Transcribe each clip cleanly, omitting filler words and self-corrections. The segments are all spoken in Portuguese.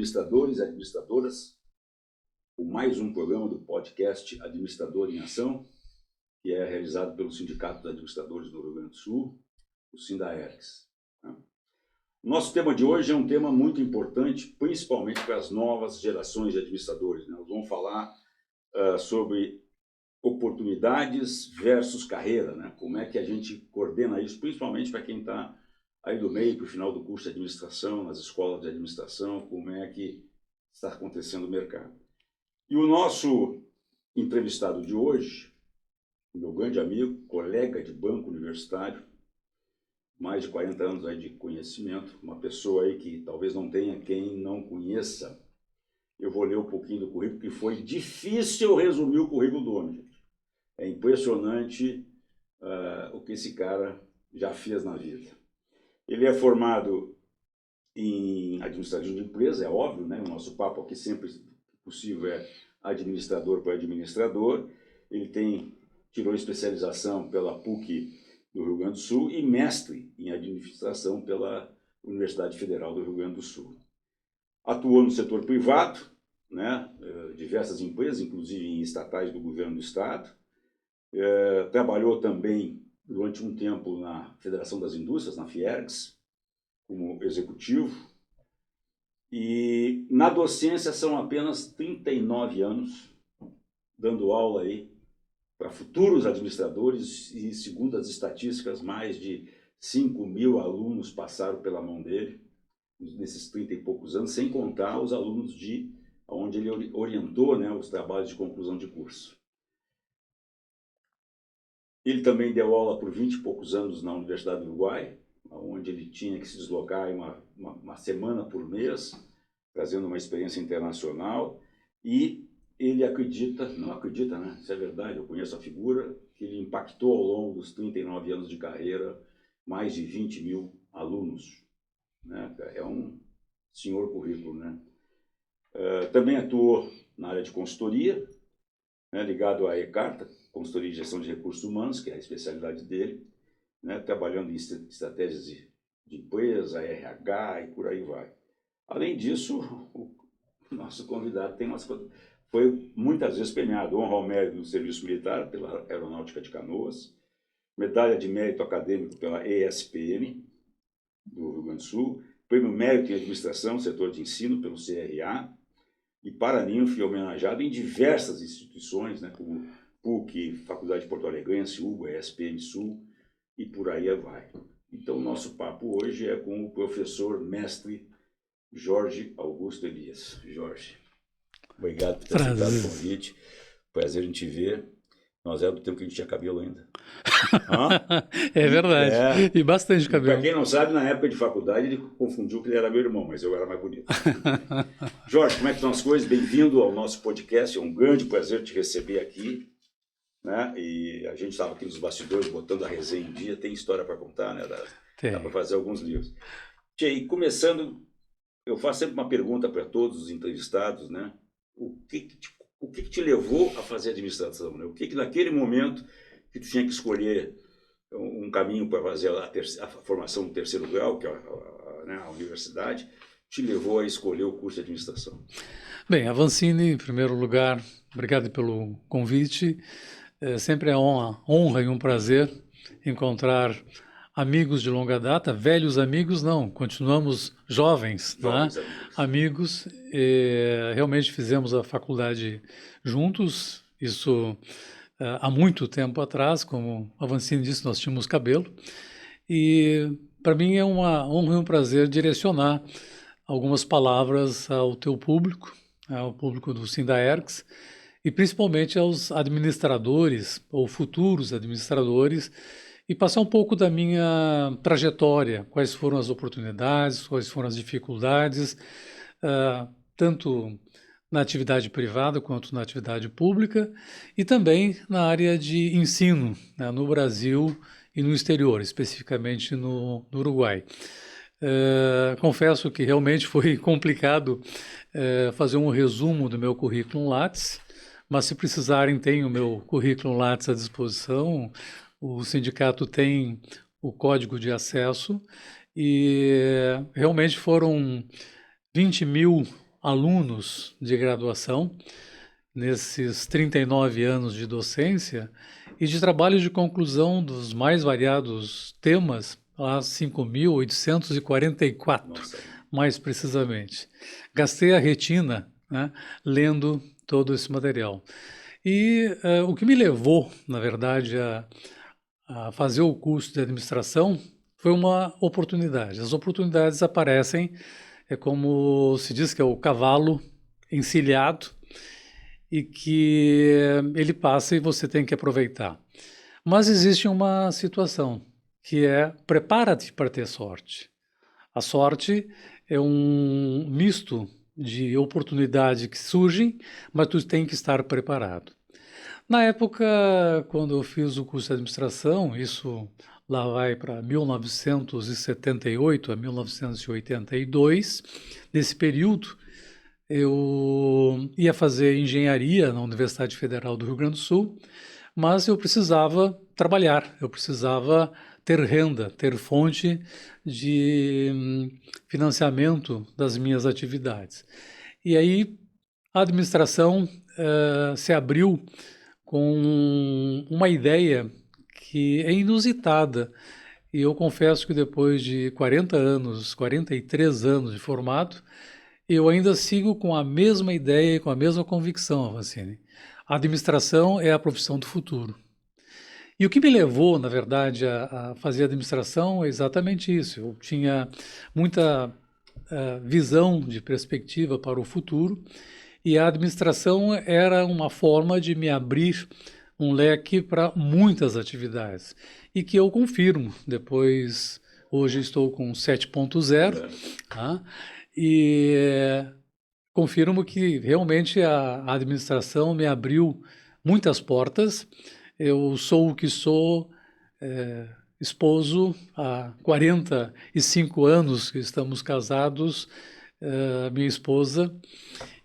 administradores e administradoras, com mais um programa do podcast Administrador em Ação, que é realizado pelo Sindicato dos Administradores do Rio Grande do Sul, o SINDAERGS. O nosso tema de hoje é um tema muito importante, principalmente para as novas gerações de administradores. Nós vamos falar sobre oportunidades versus carreira, né? Como é que a gente coordena isso, principalmente para quem está aí do meio para o final do curso de administração, nas escolas de administração, como é que está acontecendo o mercado. E o nosso entrevistado de hoje, meu grande amigo, colega de banco universitário, mais de 40 anos aí de conhecimento, uma pessoa aí que talvez não tenha quem não conheça. Eu vou ler um pouquinho do currículo, que foi difícil resumir o currículo do homem, gente. É impressionante o que esse cara já fez na vida. Ele é formado em administração de empresa, é óbvio, né? O nosso papo aqui sempre possível é administrador para administrador. Ele tirou especialização pela PUC do Rio Grande do Sul e mestre em administração pela Universidade Federal do Rio Grande do Sul. Atuou no setor privado, né? Diversas empresas, inclusive em estatais do governo do estado. Trabalhou também durante um tempo na Federação das Indústrias, na Fiergs, como executivo. E na docência são apenas 39 anos, dando aula aí para futuros administradores e, segundo as estatísticas, mais de 5.000 alunos passaram pela mão dele nesses 30 e poucos anos, sem contar os alunos onde ele orientou, né, os trabalhos de conclusão de curso. Ele também deu aula por 20 e poucos anos na Universidade do Uruguai, onde ele tinha que se deslocar uma semana por mês, trazendo uma experiência internacional. E ele não acredita, né? Isso é verdade, eu conheço a figura, que ele impactou ao longo dos 39 anos de carreira mais de 20.000 alunos. Né? É um senhor currículo, né? Também atuou na área de consultoria, né, ligado à ECARTA, Consultoria de Gestão de Recursos Humanos, que é a especialidade dele, né, trabalhando em estratégias de empresa, RH e por aí vai. Além disso, o nosso convidado foi muitas vezes premiado, honra ao mérito do serviço militar pela Aeronáutica de Canoas, medalha de mérito acadêmico pela ESPM do Rio Grande do Sul, prêmio mérito em administração, setor de ensino, pelo CRA, e Paraninfo e homenageado em diversas instituições, né, como PUC, Faculdade de Porto Alegrense, UBA, ESPM Sul, e por aí vai. Então, o nosso papo hoje é com o professor mestre Jorge Augusto Elias. Jorge, obrigado por ter aceitado o convite. Prazer em te ver. Nós éramos do tempo que a gente tinha cabelo ainda. É verdade. E bastante cabelo. Para quem não sabe, na época de faculdade, ele confundiu que ele era meu irmão, mas eu era mais bonito. Jorge, como é que estão as coisas? Bem-vindo ao nosso podcast. É um grande prazer te receber aqui. Né? E a gente estava aqui nos bastidores, botando a resenha em dia. Tem história para contar, né? Dá para fazer alguns livros. E começando, eu faço sempre uma pergunta para todos os entrevistados, né? O que te levou a fazer administração? Né? O que naquele momento que tu tinha que escolher um caminho para fazer a formação do terceiro grau, que é a universidade, te levou a escolher o curso de administração? Bem, Avancini, em primeiro lugar, obrigado pelo convite. Sempre é honra e um prazer encontrar amigos de longa data, velhos amigos não, continuamos jovens, né? Amigos. Realmente fizemos a faculdade juntos, isso há muito tempo atrás, como Avancini disse, nós tínhamos cabelo, e para mim é uma honra e um prazer direcionar algumas palavras ao teu público, ao público do SINDAERGS, e principalmente aos administradores ou futuros administradores, e passar um pouco da minha trajetória, quais foram as oportunidades, quais foram as dificuldades, tanto na atividade privada quanto na atividade pública, e também na área de ensino, né, no Brasil e no exterior, especificamente no Uruguai. Confesso que realmente foi complicado fazer um resumo do meu currículo Lattes, mas se precisarem, tem o meu currículo Lattes à disposição. O sindicato tem o código de acesso e realmente foram 20.000 alunos de graduação, nesses 39 anos de docência, e de trabalho de conclusão dos mais variados temas, lá 5.844, Nossa, mais precisamente. Gastei a retina, né, lendo todo esse material. E o que me levou, na verdade, a fazer o curso de administração foi uma oportunidade. As oportunidades aparecem, é como se diz que é o cavalo encilhado e que ele passa e você tem que aproveitar. Mas existe uma situação que é prepara-te para ter sorte. A sorte é um misto de oportunidades que surgem, mas tu tem que estar preparado. Na época, quando eu fiz o curso de administração, isso lá vai para 1978 a 1982, nesse período eu ia fazer engenharia na Universidade Federal do Rio Grande do Sul, mas eu precisava trabalhar, eu precisava ter renda, ter fonte de financiamento das minhas atividades. E aí a administração se abriu com uma ideia que é inusitada. E eu confesso que depois de 40 anos, 43 anos de formado, eu ainda sigo com a mesma ideia e com a mesma convicção, Avancini. A administração é a profissão do futuro. E o que me levou, na verdade, a fazer administração é exatamente isso. Eu tinha muita visão de perspectiva para o futuro e a administração era uma forma de me abrir um leque para muitas atividades. E que eu confirmo, depois, hoje estou com 7.0, tá? E confirmo que realmente a administração me abriu muitas portas. Eu sou o que sou, esposo há 45 anos que estamos casados, minha esposa,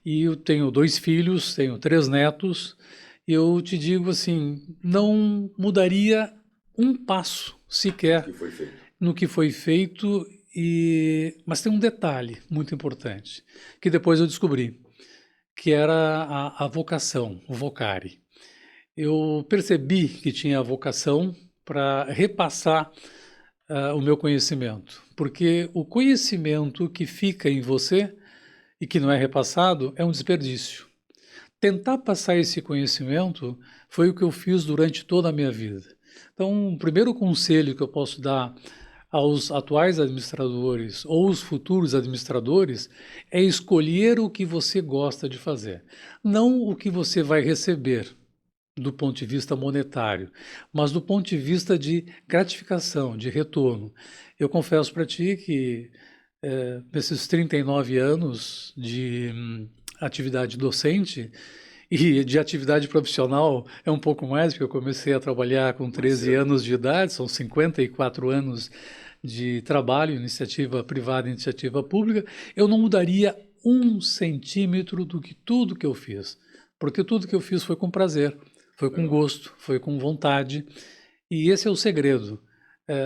e eu tenho 2 filhos, tenho 3 netos. Eu te digo assim, não mudaria um passo sequer que foi feito. no que foi feito, mas tem um detalhe muito importante, que depois eu descobri, que era a vocação, o vocare. Eu percebi que tinha a vocação para repassar o meu conhecimento, porque o conhecimento que fica em você e que não é repassado é um desperdício. Tentar passar esse conhecimento foi o que eu fiz durante toda a minha vida. Então, o primeiro conselho que eu posso dar aos atuais administradores ou os futuros administradores é escolher o que você gosta de fazer, não o que você vai receber do ponto de vista monetário, mas do ponto de vista de gratificação, de retorno. Eu confesso para ti que nesses 39 anos de atividade docente e de atividade profissional é um pouco mais, porque eu comecei a trabalhar com 13 anos de idade, são 54 anos de trabalho, iniciativa privada e iniciativa pública, eu não mudaria 1 centímetro do que tudo que eu fiz, porque tudo que eu fiz foi com prazer, foi com gosto, foi com vontade, e esse é o segredo.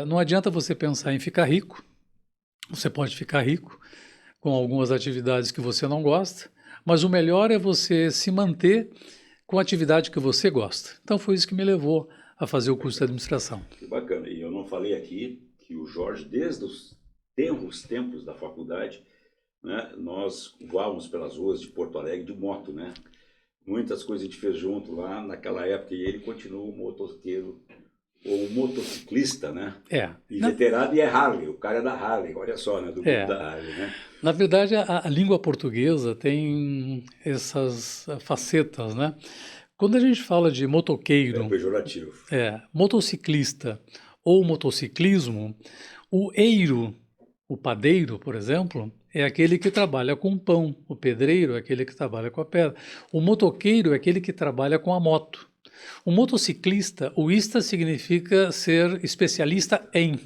Não adianta você pensar em ficar rico, você pode ficar rico com algumas atividades que você não gosta, mas o melhor é você se manter com a atividade que você gosta. Então foi isso que me levou a fazer o curso de administração. Que bacana. E eu não falei aqui que o Jorge, desde os tempos da faculdade, né, nós voávamos pelas ruas de Porto Alegre de moto, né? Muitas coisas a gente fez junto lá naquela época e ele continua um motoqueiro ou um motociclista, né? E veterano, e é Harley, o cara é da Harley, olha só, né? Do grupo da Harley, né? Na verdade, a língua portuguesa tem essas facetas, né? Quando a gente fala de motoqueiro, é pejorativo. Motociclista ou motociclismo, o eiro, o padeiro, por exemplo, é aquele que trabalha com pão, o pedreiro é aquele que trabalha com a pedra, o motoqueiro é aquele que trabalha com a moto. O motociclista, o ista significa ser especialista em.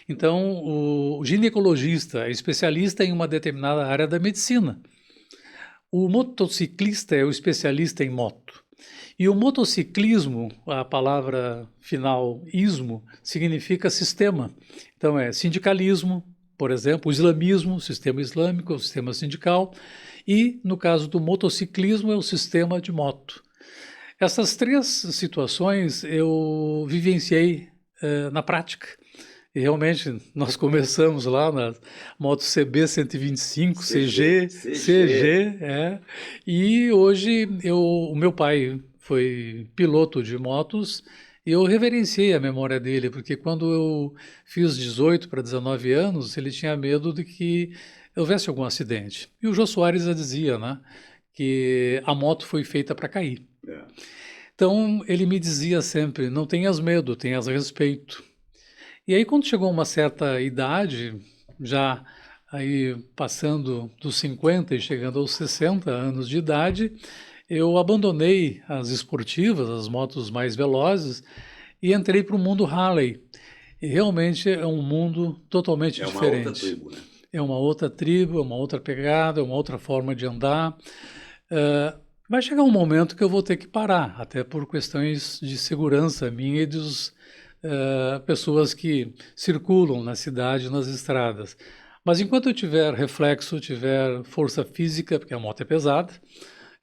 Então, o ginecologista é especialista em uma determinada área da medicina. O motociclista é o especialista em moto. E o motociclismo, a palavra final, ismo, significa sistema. Então, é sindicalismo, por exemplo, o islamismo, sistema islâmico, o sistema sindical. e, no caso do motociclismo, é o sistema de moto. Essas três situações eu vivenciei na prática. E realmente nós começamos lá na moto CB 125, CG, e hoje o meu pai foi piloto de motos e eu reverenciei a memória dele, porque quando eu fiz 18 para 19 anos, ele tinha medo de que houvesse algum acidente. E o Jô Soares já dizia, né, que a moto foi feita para cair. Então ele me dizia sempre, não tenhas medo, tenhas respeito. E aí, quando chegou a uma certa idade, já aí passando dos 50 e chegando aos 60 anos de idade, eu abandonei as esportivas, as motos mais velozes, e entrei para o mundo Harley. E realmente é um mundo totalmente diferente. É uma outra tribo, né? É uma outra tribo, é uma outra pegada, é uma outra forma de andar. Vai chegar um momento que eu vou ter que parar, até por questões de segurança minha e dos pessoas que circulam na cidade, nas estradas. Mas enquanto eu tiver reflexo, tiver força física, porque a moto é pesada,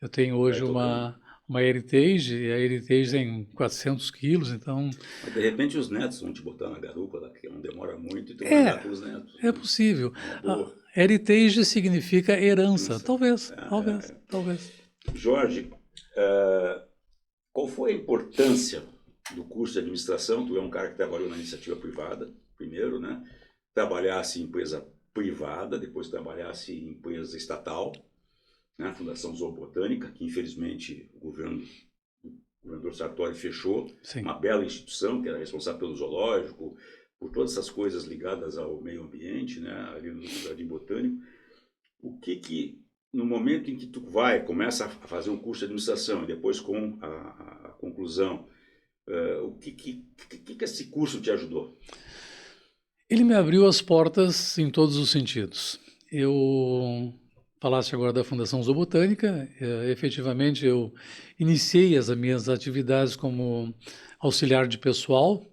eu tenho hoje uma Heritage, e a Heritage tem 400 quilos, então... Mas de repente os netos vão te botar na garupa, que não demora muito, e tu vai andar com os netos. É possível. Heritage significa herança. Talvez. Jorge, qual foi a importância do curso de administração? Tu é um cara que trabalhou na iniciativa privada, primeiro, né? Trabalhasse em empresa privada, depois trabalhasse em empresa estatal, né? A Fundação Zoobotânica, que infelizmente o governador Sartori fechou. Sim. Uma bela instituição que era responsável pelo zoológico, por todas essas coisas ligadas ao meio ambiente, né? Ali no Jardim Botânico. O que no momento em que tu começa a fazer um curso de administração e depois com a conclusão, o que esse curso te ajudou? Ele me abriu as portas em todos os sentidos. Eu falaste agora da Fundação Zoobotânica. Efetivamente, eu iniciei as minhas atividades como auxiliar de pessoal,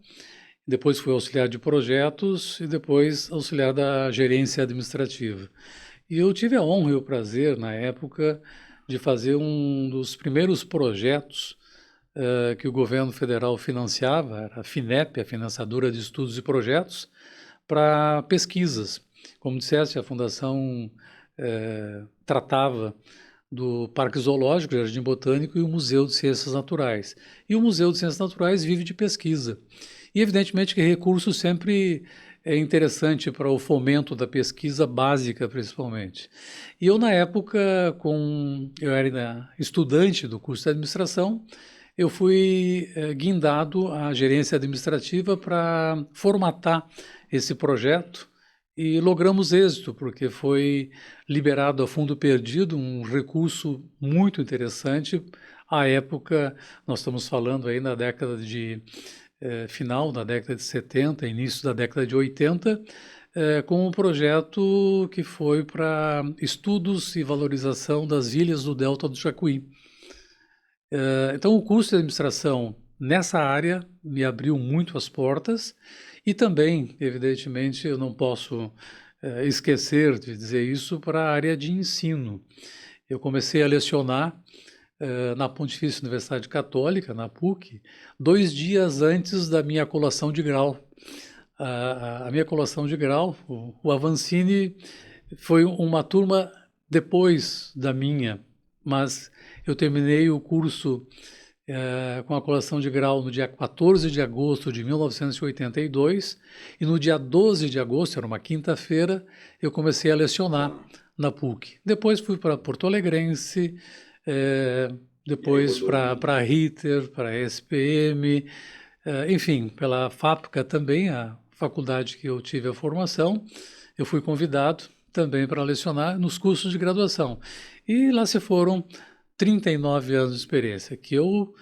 depois fui auxiliar de projetos e depois auxiliar da gerência administrativa. E eu tive a honra e o prazer, na época, de fazer um dos primeiros projetos que o governo federal financiava, era a FINEP, a Financiadora de Estudos e Projetos, para pesquisas. Como disseste, a Fundação tratava do Parque Zoológico, Jardim Botânico e o Museu de Ciências Naturais. E o Museu de Ciências Naturais vive de pesquisa. E, evidentemente, que recurso sempre é interessante para o fomento da pesquisa básica, principalmente. E eu, na época, eu era estudante do curso de administração, eu fui guindado à gerência administrativa para formatar esse projeto e logramos êxito, porque foi liberado a fundo perdido um recurso muito interessante. À época, nós estamos falando aí na década de final da década de 70, início da década de 80, com um projeto que foi para estudos e valorização das ilhas do Delta do Jacuí. Então, o curso de administração nessa área me abriu muito as portas e também, evidentemente, eu não posso esquecer de dizer isso para a área de ensino. Eu comecei a lecionar na Pontifícia Universidade Católica, na PUC, 2 dias antes da minha colação de grau. A minha colação de grau, o Avancini, foi uma turma depois da minha, mas eu terminei o curso com a colação de grau no dia 14 de agosto de 1982 e no dia 12 de agosto, era uma quinta-feira, eu comecei a lecionar na PUC. Depois fui para Porto Alegrense, depois para a Ritter, para a SPM, enfim, pela FAPCA também, a faculdade que eu tive a formação, eu fui convidado também para lecionar nos cursos de graduação. E lá se foram 39 anos de experiência, que eu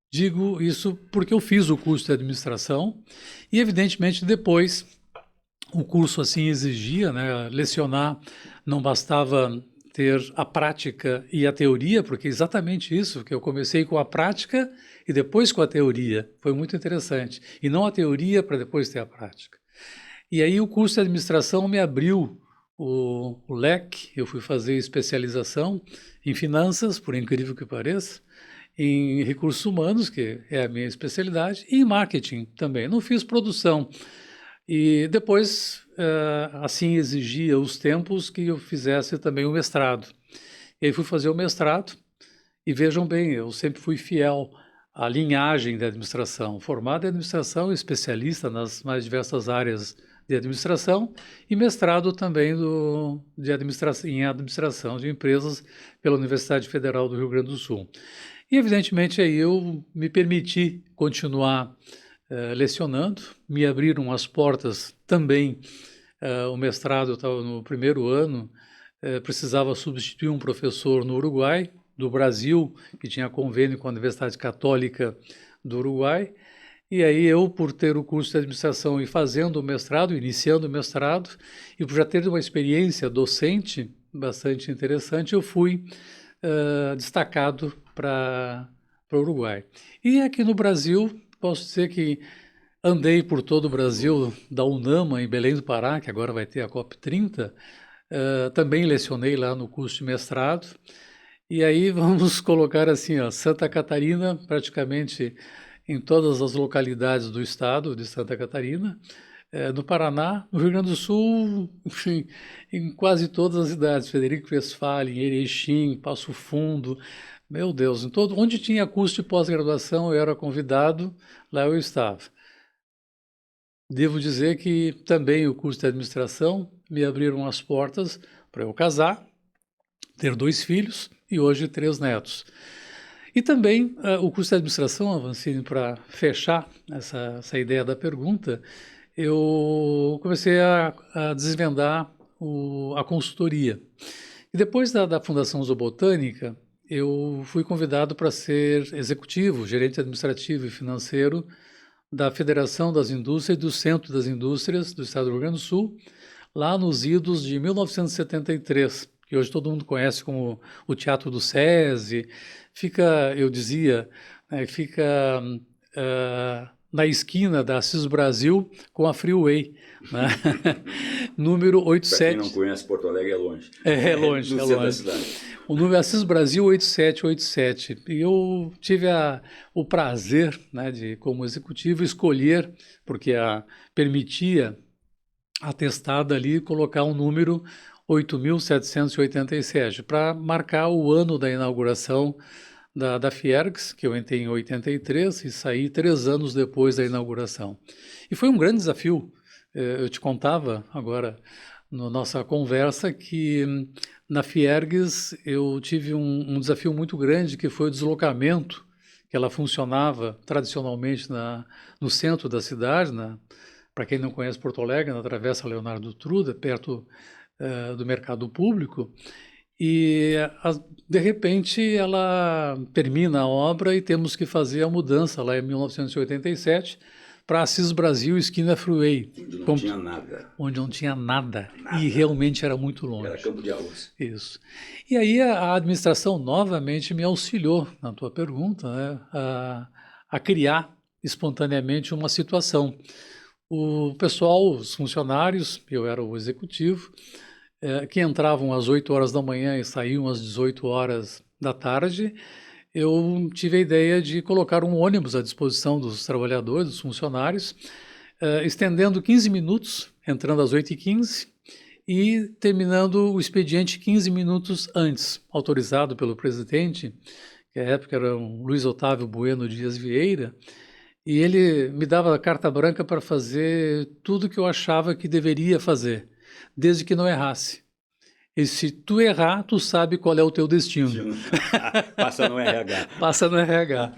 digo isso porque eu fiz o curso de administração e, evidentemente, depois o curso assim exigia, né, lecionar não bastava ter a prática e a teoria, porque é exatamente isso, que eu comecei com a prática e depois com a teoria. Foi muito interessante. E não a teoria para depois ter a prática. E aí o curso de administração me abriu o leque, eu fui fazer especialização em finanças, por incrível que pareça, em recursos humanos, que é a minha especialidade, e em marketing também. Não fiz produção. E depois, assim exigia os tempos que eu fizesse também o mestrado. E aí fui fazer o mestrado, e vejam bem, eu sempre fui fiel à linhagem da administração, formado em administração, especialista nas mais diversas áreas de administração, e mestrado também em administração de empresas pela Universidade Federal do Rio Grande do Sul. E, evidentemente, aí eu me permiti continuar lecionando, me abriram as portas também. O mestrado estava no primeiro ano, precisava substituir um professor no Uruguai, do Brasil, que tinha convênio com a Universidade Católica do Uruguai. E aí eu, por ter o curso de administração e fazendo o mestrado, iniciando o mestrado, e por já ter uma experiência docente bastante interessante, eu fui destacado para o Uruguai. E aqui no Brasil, posso dizer que andei por todo o Brasil, da UNAMA, em Belém do Pará, que agora vai ter a COP30, também lecionei lá no curso de mestrado. E aí vamos colocar assim, ó, Santa Catarina, praticamente em todas as localidades do estado de Santa Catarina, no Paraná, no Rio Grande do Sul, enfim, em quase todas as cidades, Frederico Westphalen, Erechim, Passo Fundo, meu Deus, onde tinha curso de pós-graduação eu era convidado, lá eu estava. Devo dizer que também o curso de administração me abriram as portas para eu casar, ter 2 filhos e hoje 3 netos. E também o curso de administração, Avancini, para fechar essa ideia da pergunta, eu comecei a desvendar a consultoria. E depois da Fundação Zoobotânica, eu fui convidado para ser executivo, gerente administrativo e financeiro da Federação das Indústrias e do Centro das Indústrias do Estado do Rio Grande do Sul, lá nos idos de 1973, que hoje todo mundo conhece como o Teatro do SESI. Fica, eu dizia, fica na esquina da Assis Brasil com a Freeway, né? Número 87. Para quem não conhece, Porto Alegre é longe. É longe, do é centro longe. da cidade. O número é Assis Brasil 8787. E eu tive o prazer, né, de, como executivo, escolher, porque permitia atestada ali, colocar um número 8.787, para marcar o ano da inauguração da Fiergs, que eu entrei em 83 e saí 3 anos depois da inauguração. E foi um grande desafio. Eu te contava agora, na nossa conversa, que na Fiergs eu tive um desafio muito grande, que foi o deslocamento, que ela funcionava tradicionalmente no centro da cidade, para quem não conhece Porto Alegre, na Travessa Leonardo Truda, perto do mercado público, e de repente ela termina a obra e temos que fazer a mudança lá em 1987 para Assis Brasil, esquina Freeway. Onde não tinha nada. Onde não tinha nada. E realmente era muito longe. Era campo de arroz. Isso. E aí a administração novamente me auxiliou, na tua pergunta, né, a criar espontaneamente uma situação. O pessoal, os funcionários, eu era o executivo, que entravam às 8 horas da manhã e saíam às 18 horas da tarde, eu tive a ideia de colocar um ônibus à disposição dos trabalhadores, dos funcionários, estendendo 15 minutos, entrando às 8h15 e terminando o expediente 15 minutos antes, autorizado pelo presidente, que à época era o Luiz Otávio Bueno Dias Vieira, e ele me dava a carta branca para fazer tudo que eu achava que deveria fazer, desde que não errasse. E se tu errar, tu sabe qual é o teu destino. Passa no RH. Passa no RH.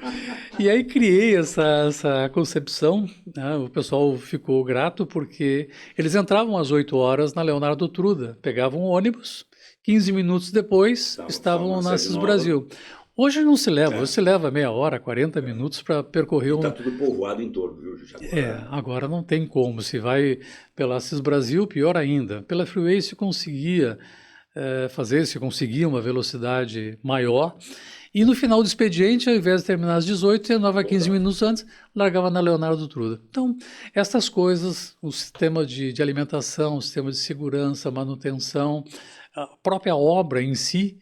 E aí criei essa concepção, né? O pessoal ficou grato porque eles entravam às 8 horas na Leonardo Truda, pegavam um ônibus, 15 minutos depois estavam na Assis Brasil. Hoje não se leva, hoje se leva meia hora, 40 minutos para percorrer Está tudo povoado em torno, viu, Júlio? Agora não tem como. Se vai pela Assis Brasil, pior ainda. Pela Freeway se conseguia fazer, se conseguia uma velocidade maior. E no final do expediente, ao invés de terminar às 18, terminava 15 minutos antes, largava na Leonardo Truda. Então, essas coisas, o sistema de alimentação, o sistema de segurança, manutenção, a própria obra em si,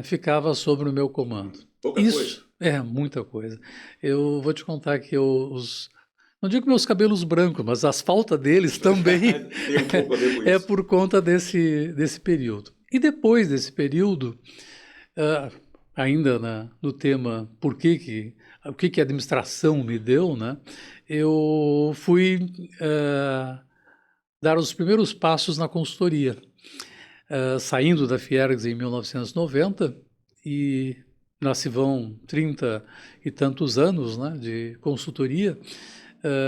ficava sob o meu comando. Pouca coisa. É, muita coisa. Eu vou te contar que não digo meus cabelos brancos, mas as faltas deles também Tem um pouco a ver com é isso. por conta desse período. E depois desse período, ainda no tema o que a administração me deu, né? Eu fui dar os primeiros passos na consultoria. Saindo da Fiergs em 1990, e lá se vão 30 e tantos anos, né, de consultoria,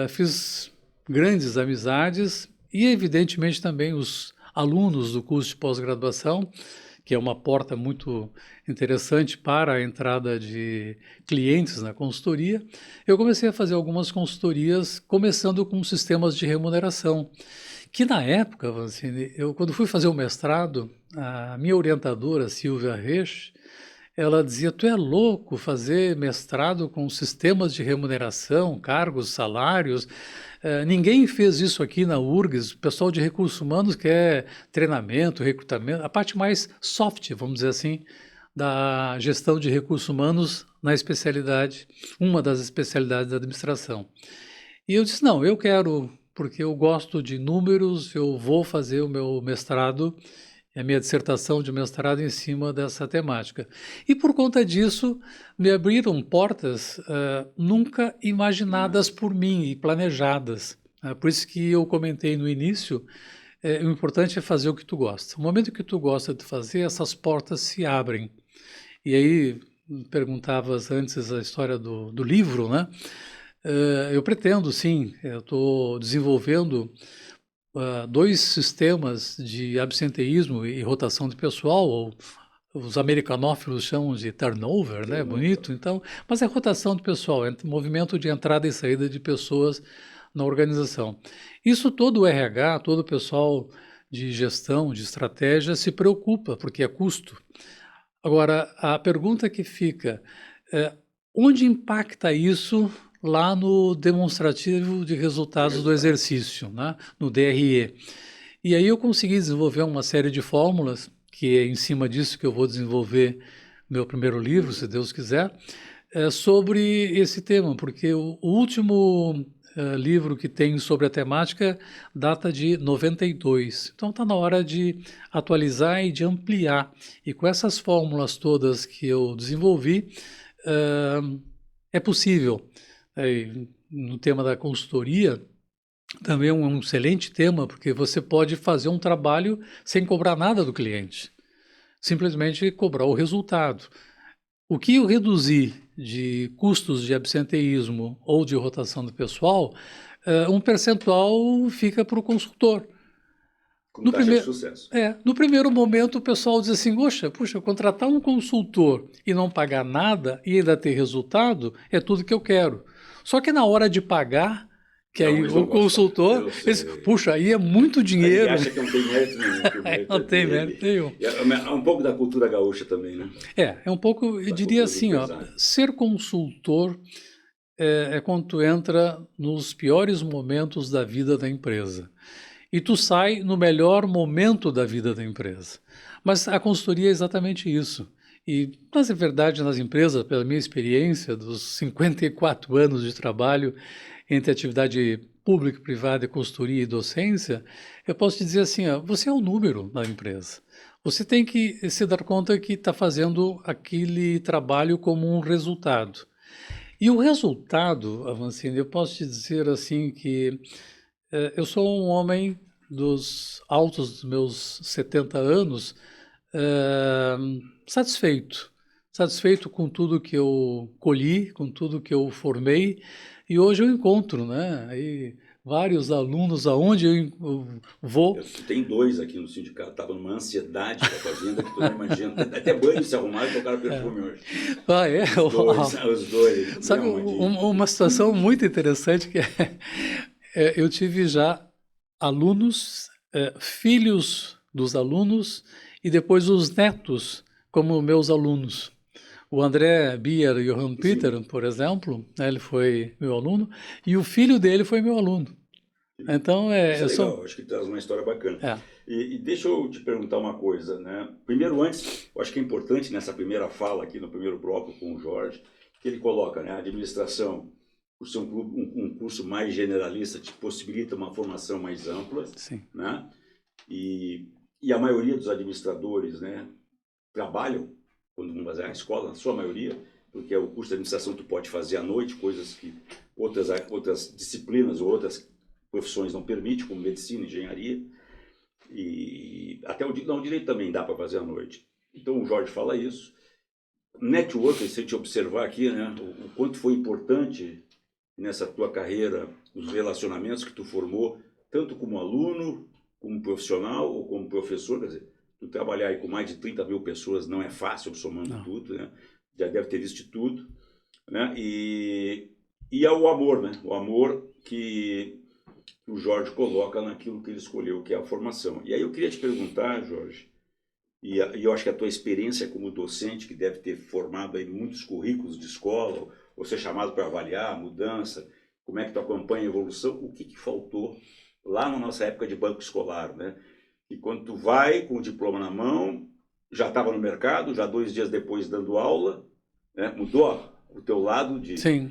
fiz grandes amizades e, evidentemente, também os alunos do curso de pós-graduação, que é uma porta muito interessante para a entrada de clientes na consultoria. Eu comecei a fazer algumas consultorias, começando com sistemas de remuneração, que na época, Vancini, quando fui fazer o mestrado, a minha orientadora, Silvia Resch, ela dizia, tu é louco fazer mestrado com sistemas de remuneração, cargos, salários, ninguém fez isso aqui na URGS, o pessoal de recursos humanos quer treinamento, recrutamento, a parte mais soft, vamos dizer assim, da gestão de recursos humanos na especialidade, uma das especialidades da administração. E eu disse, não, eu quero, porque eu gosto de números, eu vou fazer o meu mestrado, a minha dissertação de mestrado em cima dessa temática. E por conta disso, me abriram portas nunca imaginadas por mim e planejadas. Por isso que eu comentei no início, o importante é fazer o que tu gosta. No momento que tu gosta de fazer, essas portas se abrem. E aí, perguntavas antes a história do livro, né? Eu pretendo, sim, eu estou desenvolvendo 2 sistemas de absenteísmo e rotação de pessoal, ou os americanófilos chamam de turnover, né? Bonito, então, mas é rotação de pessoal, é movimento de entrada e saída de pessoas na organização. Isso todo o RH, todo o pessoal de gestão, de estratégia se preocupa, porque é custo. Agora, a pergunta que fica, onde impacta isso lá no demonstrativo de resultados do exercício, né? No DRE. E aí eu consegui desenvolver uma série de fórmulas, que é em cima disso que eu vou desenvolver meu primeiro livro, se Deus quiser, sobre esse tema, porque o último livro que tem sobre a temática data de 92. Então está na hora de atualizar e de ampliar. E com essas fórmulas todas que eu desenvolvi, é possível. No tema da consultoria, também é um excelente tema, porque você pode fazer um trabalho sem cobrar nada do cliente, simplesmente cobrar o resultado. O que eu reduzir de custos de absenteísmo ou de rotação do pessoal, um percentual fica para o consultor. Com taxa de sucesso. No primeiro momento o pessoal diz assim, puxa, contratar um consultor e não pagar nada e ainda ter resultado é tudo que eu quero. Só que na hora de pagar, que não, aí o consultor, puxa, aí é muito dinheiro. Ele acha que não tem mérito nenhum. Não tem mérito nenhum. É um pouco da cultura gaúcha também, né? É um pouco, eu diria assim, ser consultor é quando tu entra nos piores momentos da vida da empresa. E tu sai no melhor momento da vida da empresa. Mas a consultoria é exatamente isso. E, mas é verdade, nas empresas, pela minha experiência, dos 54 anos de trabalho entre atividade pública, privada, consultoria e docência, eu posso te dizer assim, você é um número na empresa. Você tem que se dar conta que está fazendo aquele trabalho como um resultado. E o resultado, Avancini, eu posso te dizer assim que eu sou um homem dos altos dos meus 70 anos, satisfeito com tudo que eu colhi, com tudo que eu formei, e hoje eu encontro, né, aí vários alunos aonde eu vou. Tem 2 aqui no sindicato, estava numa ansiedade da tua vinda que tu não imagina. Até banho se arrumaram e tocaram perfume hoje. Os dois. Sabe, uma situação muito interessante que eu tive já alunos, filhos dos alunos e depois os netos como meus alunos. O André Bier Johann Peter, por exemplo, né, ele foi meu aluno, e o filho dele foi meu aluno. Então, Isso é eu legal, sou... acho que traz uma história bacana. É, E deixa eu te perguntar uma coisa, né? Primeiro, antes, eu acho que é importante nessa primeira fala aqui, no primeiro bloco com o Jorge, que ele coloca, né, a administração, por ser um curso mais generalista, te possibilita uma formação mais ampla, sim. né? E a maioria dos administradores, né, trabalham, quando vão fazer a escola, na sua maioria, porque o curso de administração tu pode fazer à noite, coisas que outras disciplinas ou outras profissões não permitem, como medicina, engenharia, e até o direito também dá para fazer à noite. Então o Jorge fala isso. Network, se a gente observar aqui, né, o quanto foi importante nessa tua carreira, os relacionamentos que tu formou, tanto como aluno, como profissional ou como professor, quer dizer, tu trabalhar aí com mais de 30 mil pessoas não é fácil, somando Não. tudo, né? Já deve ter visto tudo, né? E é o amor, né? O amor que o Jorge coloca naquilo que ele escolheu, que é a formação. E aí eu queria te perguntar, Jorge, e eu acho que a tua experiência como docente, que deve ter formado aí muitos currículos de escola, ou ser chamado para avaliar a mudança, como é que tu acompanha a evolução, o que faltou lá na nossa época de banco escolar, né? E quando tu vai com o diploma na mão, já estava no mercado, já 2 dias depois dando aula, né? Mudou o teu lado Sim.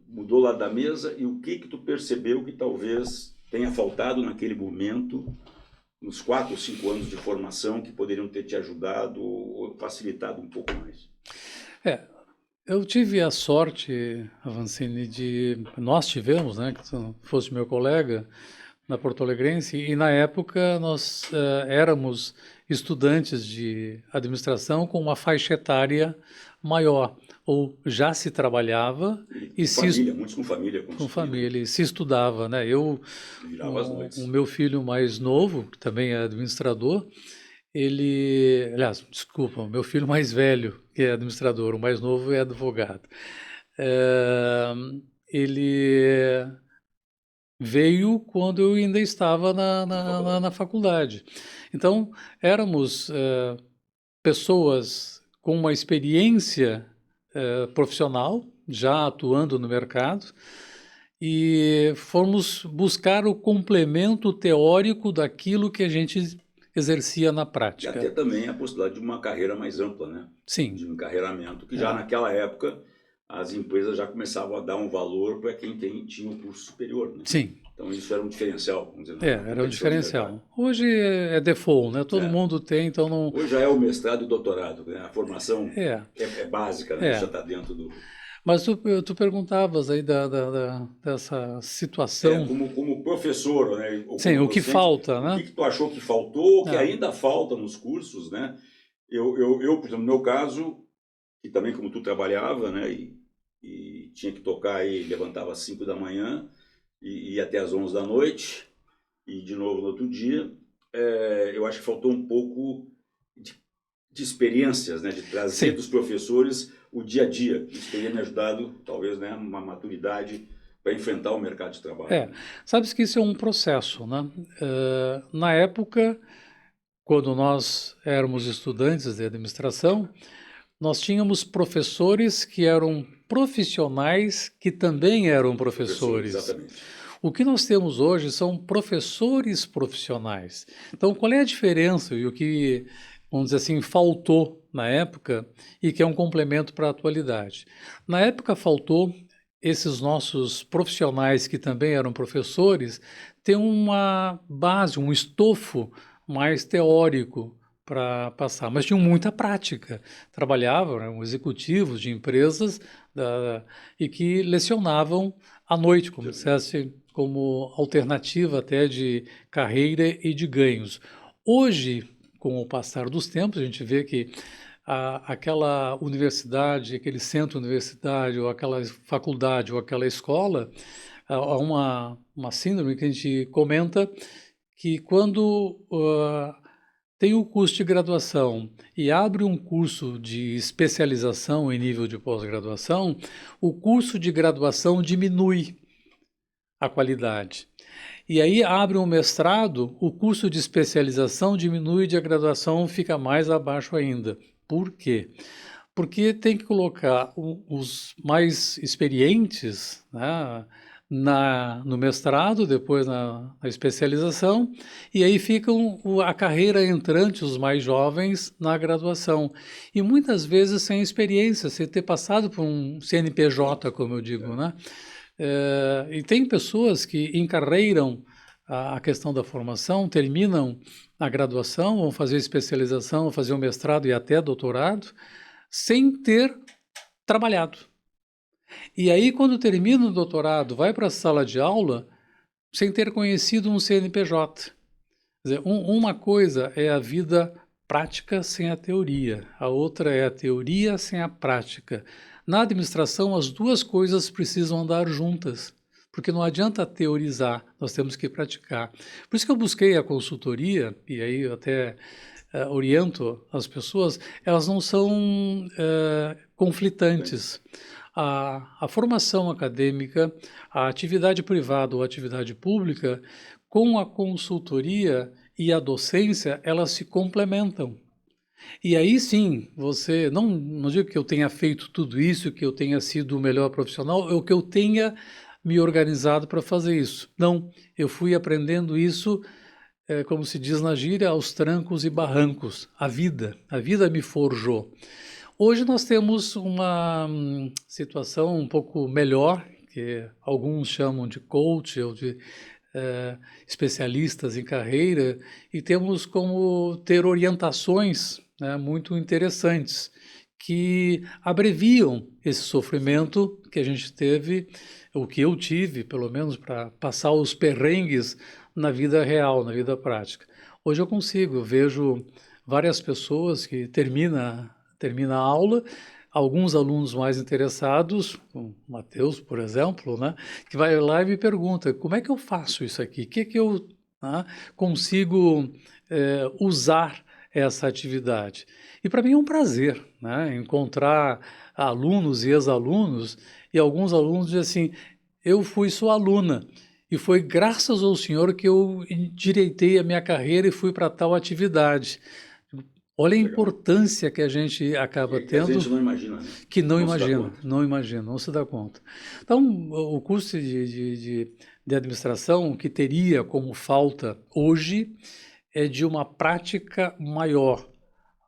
mudou o lado da mesa, e o que tu percebeu que talvez tenha faltado naquele momento, nos 4 ou 5 anos de formação, que poderiam ter te ajudado ou facilitado um pouco mais? Eu tive a sorte, Avancini, nós tivemos, né, que tu fosse meu colega na Porto Alegrense, e na época nós éramos estudantes de administração com uma faixa etária maior, ou já se trabalhava E com família, muitos com família. Com família, se estudava, né? Virava as noites. O meu filho mais novo, que também é administrador, aliás, desculpa, o meu filho mais velho, que é administrador, o mais novo é advogado. Ele veio quando eu ainda estava na faculdade. Então, éramos pessoas com uma experiência profissional, já atuando no mercado, e fomos buscar o complemento teórico daquilo que a gente exercia na prática. E até também a possibilidade de uma carreira mais ampla, né? Sim. De um encarreiramento, que já naquela época as empresas já começavam a dar um valor para quem tinha um curso superior, né? Sim. Então isso era um diferencial, vamos dizer. Era um diferencial. Hoje é default, né? Todo mundo tem, então não... Hoje já é o mestrado e o doutorado, né? A formação é básica, né? Já está dentro do... Mas tu perguntavas aí dessa situação... Como professor, né? Sim, o que falta, né? O que tu achou que faltou, o que ainda falta nos cursos, né? Eu, por exemplo, no meu caso, que também como tu trabalhava, né? E tinha que tocar aí, levantava às 5 da manhã e ia até às 11 da noite, e de novo no outro dia, eu acho que faltou um pouco de experiências, né? De trazer dos professores o dia a dia. Isso teria me ajudado, talvez, né? Uma maturidade para enfrentar o mercado de trabalho. Sabes que isso é um processo, né? Na época, quando nós éramos estudantes de administração, nós tínhamos professores que eram profissionais que também eram professores. Exatamente. O que nós temos hoje são professores profissionais. Então, qual é a diferença e o que, vamos dizer assim, faltou na época e que é um complemento para a atualidade? Na época faltou esses nossos profissionais que também eram professores ter uma base, um estofo mais teórico para passar, mas tinham muita prática. Trabalhavam, eram executivos de empresas e que lecionavam à noite, como dissesse, como alternativa até de carreira e de ganhos. Hoje, com o passar dos tempos, a gente vê que aquela universidade, aquele centro universitário, ou aquela faculdade, ou aquela escola, há uma síndrome que a gente comenta que quando tem o curso de graduação e abre um curso de especialização em nível de pós-graduação, o curso de graduação diminui a qualidade. E aí abre um mestrado, o curso de especialização diminui, de graduação fica mais abaixo ainda. Por quê? Porque tem que colocar os mais experientes, né, no mestrado, depois na especialização, e aí ficam a carreira entrante, os mais jovens, na graduação. E muitas vezes sem experiência, sem ter passado por um CNPJ, como eu digo, né? E tem pessoas que encarreiram a questão da formação, terminam a graduação, vão fazer especialização, vão fazer um mestrado e até doutorado, sem ter trabalhado. E aí, quando termina o doutorado, vai para a sala de aula sem ter conhecido um CNPJ. Quer dizer, uma coisa é a vida prática sem a teoria, a outra é a teoria sem a prática. Na administração, as duas coisas precisam andar juntas, porque não adianta teorizar, nós temos que praticar. Por isso que eu busquei a consultoria, e aí eu até oriento as pessoas, elas não são conflitantes. A formação acadêmica, a atividade privada ou a atividade pública, com a consultoria e a docência, elas se complementam. E aí sim, você, não digo que eu tenha feito tudo isso, que eu tenha sido o melhor profissional, ou que eu tenha me organizado para fazer isso. Não, eu fui aprendendo isso, como se diz na gíria, aos trancos e barrancos. A vida me forjou. Hoje nós temos uma situação um pouco melhor, que alguns chamam de coach ou de especialistas em carreira, e temos como ter orientações, né, muito interessantes, que abreviam esse sofrimento que a gente teve, o que eu tive, pelo menos, para passar os perrengues na vida real, na vida prática. Hoje eu consigo, eu vejo várias pessoas que termina a aula, alguns alunos mais interessados, o Matheus, por exemplo, né, que vai lá e me pergunta, como é que eu faço isso aqui? O que eu consigo usar essa atividade? E para mim é um prazer, né, encontrar alunos e ex-alunos, e alguns alunos dizem assim, eu fui sua aluna, e foi graças ao senhor que eu endireitei a minha carreira e fui para tal atividade. Olha a importância que a gente acaba que a tendo, gente não imagina, né? que não Não se dá imagina, conta. não imagina, não se dá conta. Então, o curso de administração que teria como falta hoje é de uma prática maior,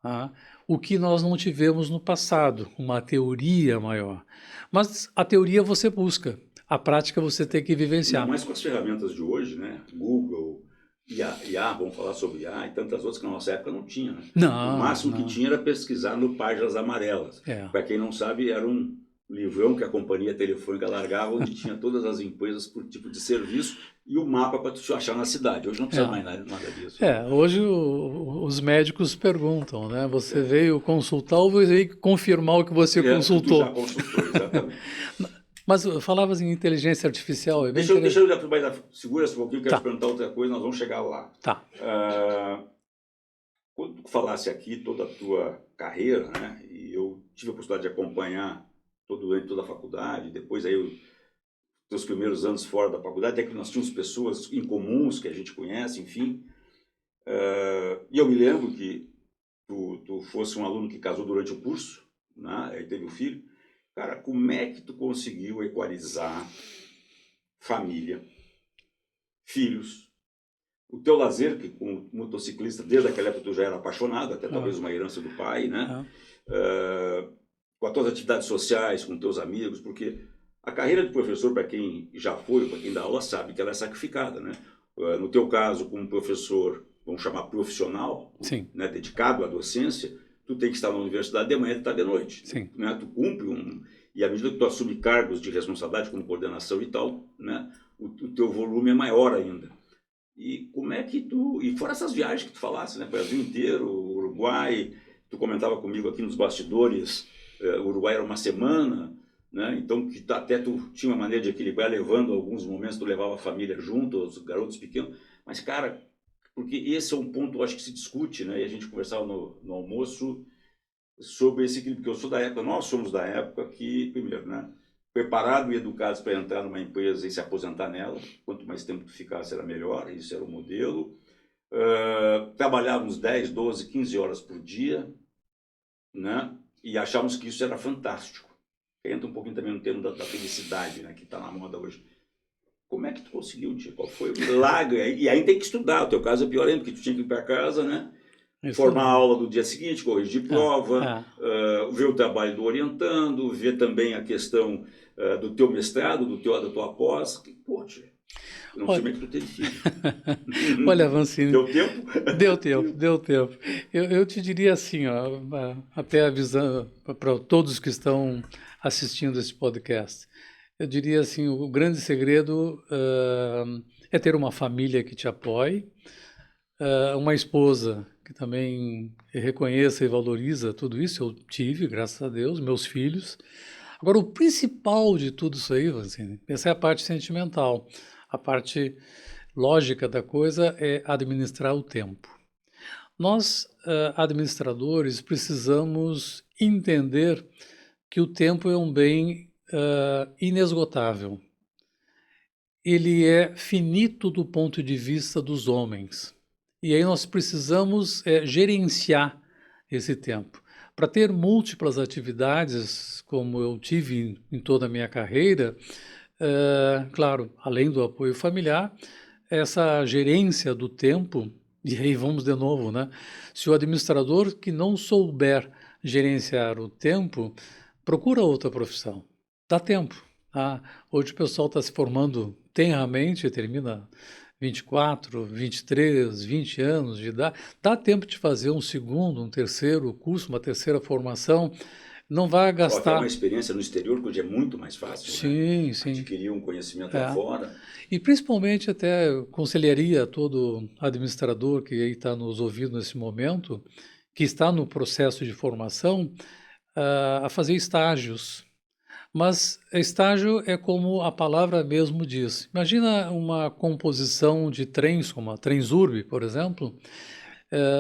tá? O que nós não tivemos no passado, uma teoria maior. Mas a teoria você busca, a prática você tem que Ainda vivenciar. mais com as ferramentas de hoje, né? Google, IA, vamos falar sobre IA e tantas outras que na nossa época não tinha, né? O Não, máximo que não. tinha era pesquisar no Páginas Amarelas. É. Para quem não sabe, era um livrão que a companhia telefônica largava, onde tinha todas as empresas por tipo de serviço e o mapa para tu te achar na cidade. Hoje não precisa mais nada disso. Hoje os médicos perguntam, né? Você veio consultar ou veio confirmar o que você Tu já consultou? consultou, exatamente. Mas falavas em inteligência artificial, é bem Deixa interessante. eu segura um pouquinho, quero te perguntar outra coisa, nós vamos chegar lá. Tá. Quando tu falasse aqui toda a tua carreira, né? E eu tive a oportunidade de acompanhar toda a faculdade, depois aí os teus primeiros anos fora da faculdade, até que nós tínhamos pessoas incomuns que a gente conhece, enfim. E eu me lembro que tu fosse um aluno que casou durante o curso, né? Aí teve um filho. Cara, como é que tu conseguiu equalizar família, filhos, o teu lazer, que como motociclista, desde aquela época tu já era apaixonado, até talvez uma herança do pai, né? Com as tuas atividades sociais, com teus amigos, porque a carreira de professor, para quem já foi, para quem dá aula, sabe que ela é sacrificada, né? No teu caso, como professor, vamos chamar profissional, Sim. né, dedicado à docência, tu tem que estar na universidade de manhã e estar de noite. Sim. Né? Tu cumpre e à medida que tu assume cargos de responsabilidade como coordenação e tal, né, o teu volume é maior ainda. E como é que tu... E fora essas viagens que tu falasse, né? Brasil inteiro, Uruguai, tu comentava comigo aqui nos bastidores, o Uruguai era uma semana, né? Então que até tu tinha uma maneira de equilibrar, levando alguns momentos, tu levava a família junto, os garotos pequenos. Mas, cara, porque esse é um ponto, eu acho que se discute, né? E a gente conversava no almoço sobre esse equilíbrio, porque eu sou da época, nós somos da época que, primeiro, né? preparados e educados para entrar numa empresa e se aposentar nela. Quanto mais tempo tu ficasse, era melhor. Isso era o modelo. Trabalhávamos 10, 12, 15 horas por dia, né? E achávamos que isso era fantástico. Entra um pouquinho também no termo da felicidade, né? Que está na moda hoje. Como é que tu conseguiu, tio? Qual foi o milagre? E aí tem que estudar. O teu caso é pior ainda, porque tu tinha que ir para casa, né? Formar a aula do dia seguinte, corrigir prova, ver o trabalho do orientando, ver também a questão do teu mestrado, da tua pós. Pô, tio, não sei como é que tu teve filho. Olha, Vancini... Deu tempo? Deu tempo. Eu te diria assim, ó, até avisando para todos que estão assistindo esse podcast, eu diria assim, o grande segredo é ter uma família que te apoie, uma esposa que também reconheça e valoriza tudo isso. Eu tive, graças a Deus, meus filhos. Agora, o principal de tudo isso aí, Vancini, essa é a parte sentimental. A parte lógica da coisa é administrar o tempo. Nós, administradores, precisamos entender que o tempo é um bem inesgotável. Ele é finito do ponto de vista dos homens. E aí nós precisamos gerenciar esse tempo. Para ter múltiplas atividades, como eu tive em toda a minha carreira, claro, além do apoio familiar, essa gerência do tempo, e aí vamos de novo, né? Se o administrador que não souber gerenciar o tempo, procura outra profissão. Dá tempo. Hoje o pessoal está se formando tenramente, termina 24, 23, 20 anos de idade. Dá tempo de fazer um segundo, um terceiro curso, uma terceira formação. Não vai gastar... Só que é uma experiência no exterior, que hoje é muito mais fácil, sim, né? Sim. Adquirir um conhecimento lá fora. E principalmente até conselharia a todo administrador que está nos ouvindo nesse momento, que está no processo de formação, a fazer estágios. Mas estágio é como a palavra mesmo diz. Imagina uma composição de trens, como a Transurb, por exemplo,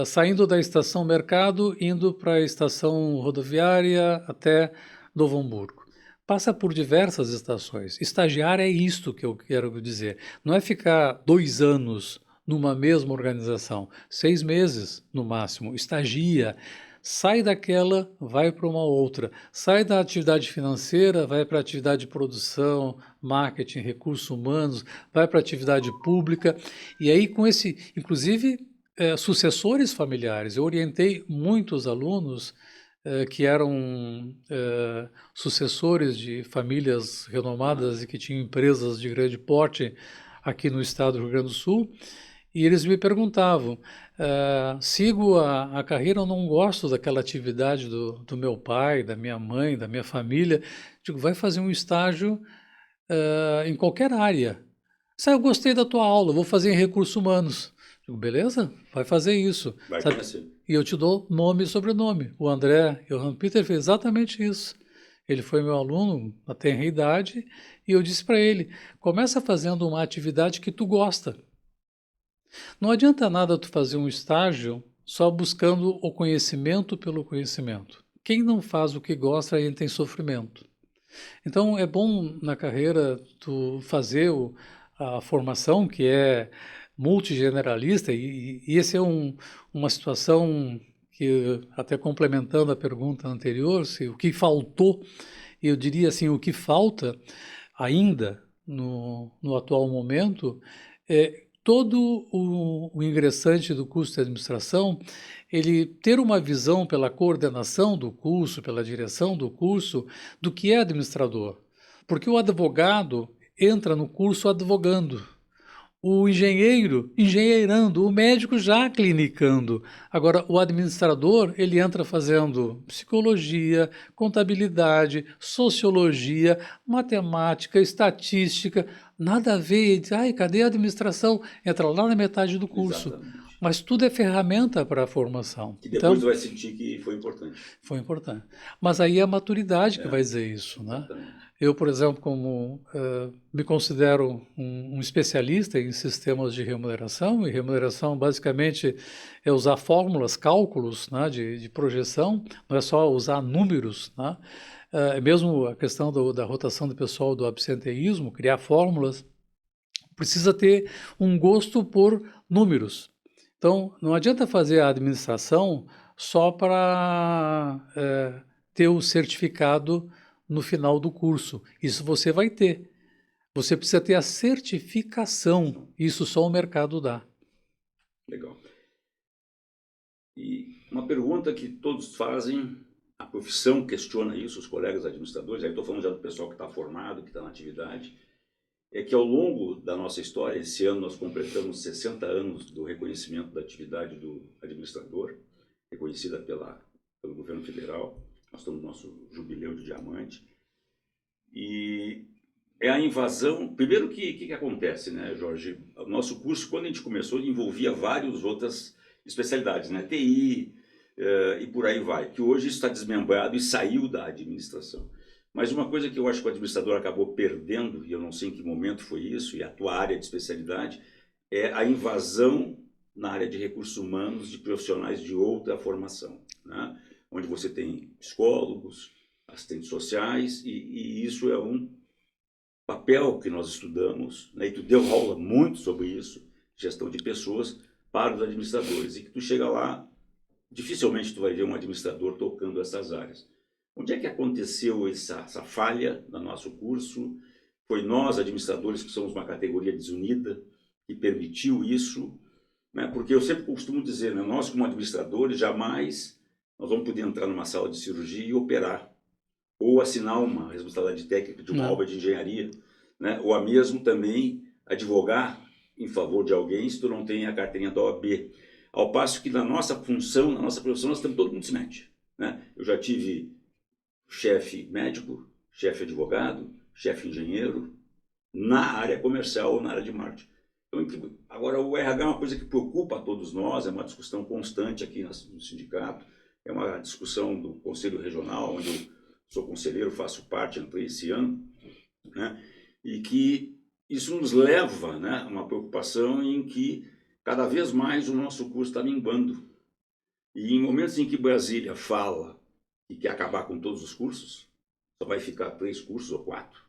saindo da estação Mercado, indo para a estação rodoviária até Novo Hamburgo. Passa por diversas estações. Estagiar é isto que eu quero dizer. Não é ficar 2 anos numa mesma organização, 6 meses no máximo. Estagia. Sai daquela, vai para uma outra. Sai da atividade financeira, vai para a atividade de produção, marketing, recursos humanos, vai para a atividade pública. E aí com esse, inclusive, sucessores familiares. Eu orientei muitos alunos que eram sucessores de famílias renomadas e que tinham empresas de grande porte aqui no estado do Rio Grande do Sul. E eles me perguntavam, sigo a carreira, eu não gosto daquela atividade do meu pai, da minha mãe, da minha família. Digo, vai fazer um estágio em qualquer área. Eu gostei da tua aula, vou fazer em recursos humanos. Digo, beleza, vai fazer isso. Vai conhecer. E eu te dou nome e sobrenome. O André Johann Peter fez exatamente isso. Ele foi meu aluno na tenra idade e eu disse para ele, começa fazendo uma atividade que tu gosta. Não adianta nada tu fazer um estágio só buscando o conhecimento pelo conhecimento. Quem não faz o que gosta, ele tem sofrimento. Então, é bom na carreira tu fazer a formação, que é multigeneralista, e esse é uma situação que, até complementando a pergunta anterior, se o que faltou, eu diria assim, o que falta ainda no atual momento é todo o ingressante do curso de administração, ele ter uma visão pela coordenação do curso, pela direção do curso, do que é administrador. Porque o advogado entra no curso advogando, o engenheiro engenheirando, o médico já clinicando. Agora, o administrador, ele entra fazendo psicologia, contabilidade, sociologia, matemática, estatística, nada a ver. Diz, cadê a administração? Entra lá na metade do curso. Exatamente. Mas tudo é ferramenta para a formação. E depois vai sentir que foi importante. Foi importante. Mas aí é a maturidade que vai dizer isso, né? Exatamente. Eu, por exemplo, como me considero um especialista em sistemas de remuneração, e remuneração basicamente é usar fórmulas, cálculos, né, de projeção, não é só usar números, né? mesmo a questão da rotação do pessoal, do absenteísmo, criar fórmulas, precisa ter um gosto por números. Então, não adianta fazer a administração só para ter o certificado no final do curso. Isso você vai ter. Você precisa ter a certificação. Isso só o mercado dá. Legal. E uma pergunta que todos fazem, a profissão questiona isso, os colegas administradores, aí estou falando já do pessoal que está formado, que está na atividade, é que ao longo da nossa história, esse ano nós completamos 60 anos do reconhecimento da atividade do administrador, reconhecida pelo governo federal. Nós estamos no nosso jubileu de diamante. E é a invasão... Primeiro, o que acontece, né, Jorge? O nosso curso, quando a gente começou, envolvia várias outras especialidades, né? TI e por aí vai, que hoje está desmembrado e saiu da administração. Mas uma coisa que eu acho que o administrador acabou perdendo, e eu não sei em que momento foi isso, e a tua área de especialidade, é a invasão na área de recursos humanos de profissionais de outra formação, né? Onde você tem psicólogos, assistentes sociais, e isso é um papel que nós estudamos, né? E tu deu aula muito sobre isso, gestão de pessoas, para os administradores, e que tu chega lá, dificilmente tu vai ver um administrador tocando essas áreas. Onde é que aconteceu essa falha no nosso curso? Foi nós, administradores, que somos uma categoria desunida, que permitiu isso, né? Porque eu sempre costumo dizer, né, nós como administradores, jamais nós vamos poder entrar numa sala de cirurgia e operar, ou assinar uma responsabilidade técnica de uma obra de engenharia, né? Ou a mesmo também advogar em favor de alguém se tu não tem a carteirinha da OAB. Ao passo que na nossa função, na nossa profissão, nós temos todo mundo se mete, né? Eu já tive chefe médico, chefe advogado, chefe engenheiro, na área comercial ou na área de marketing. Então, agora, o RH é uma coisa que preocupa a todos nós, é uma discussão constante aqui no sindicato, é uma discussão do Conselho Regional, onde eu sou conselheiro, faço parte, entrei esse ano, né? E que isso nos leva, né, a uma preocupação em que cada vez mais o nosso curso está minguando. E em momentos em que Brasília fala e quer acabar com todos os cursos, só vai ficar 3 cursos ou 4,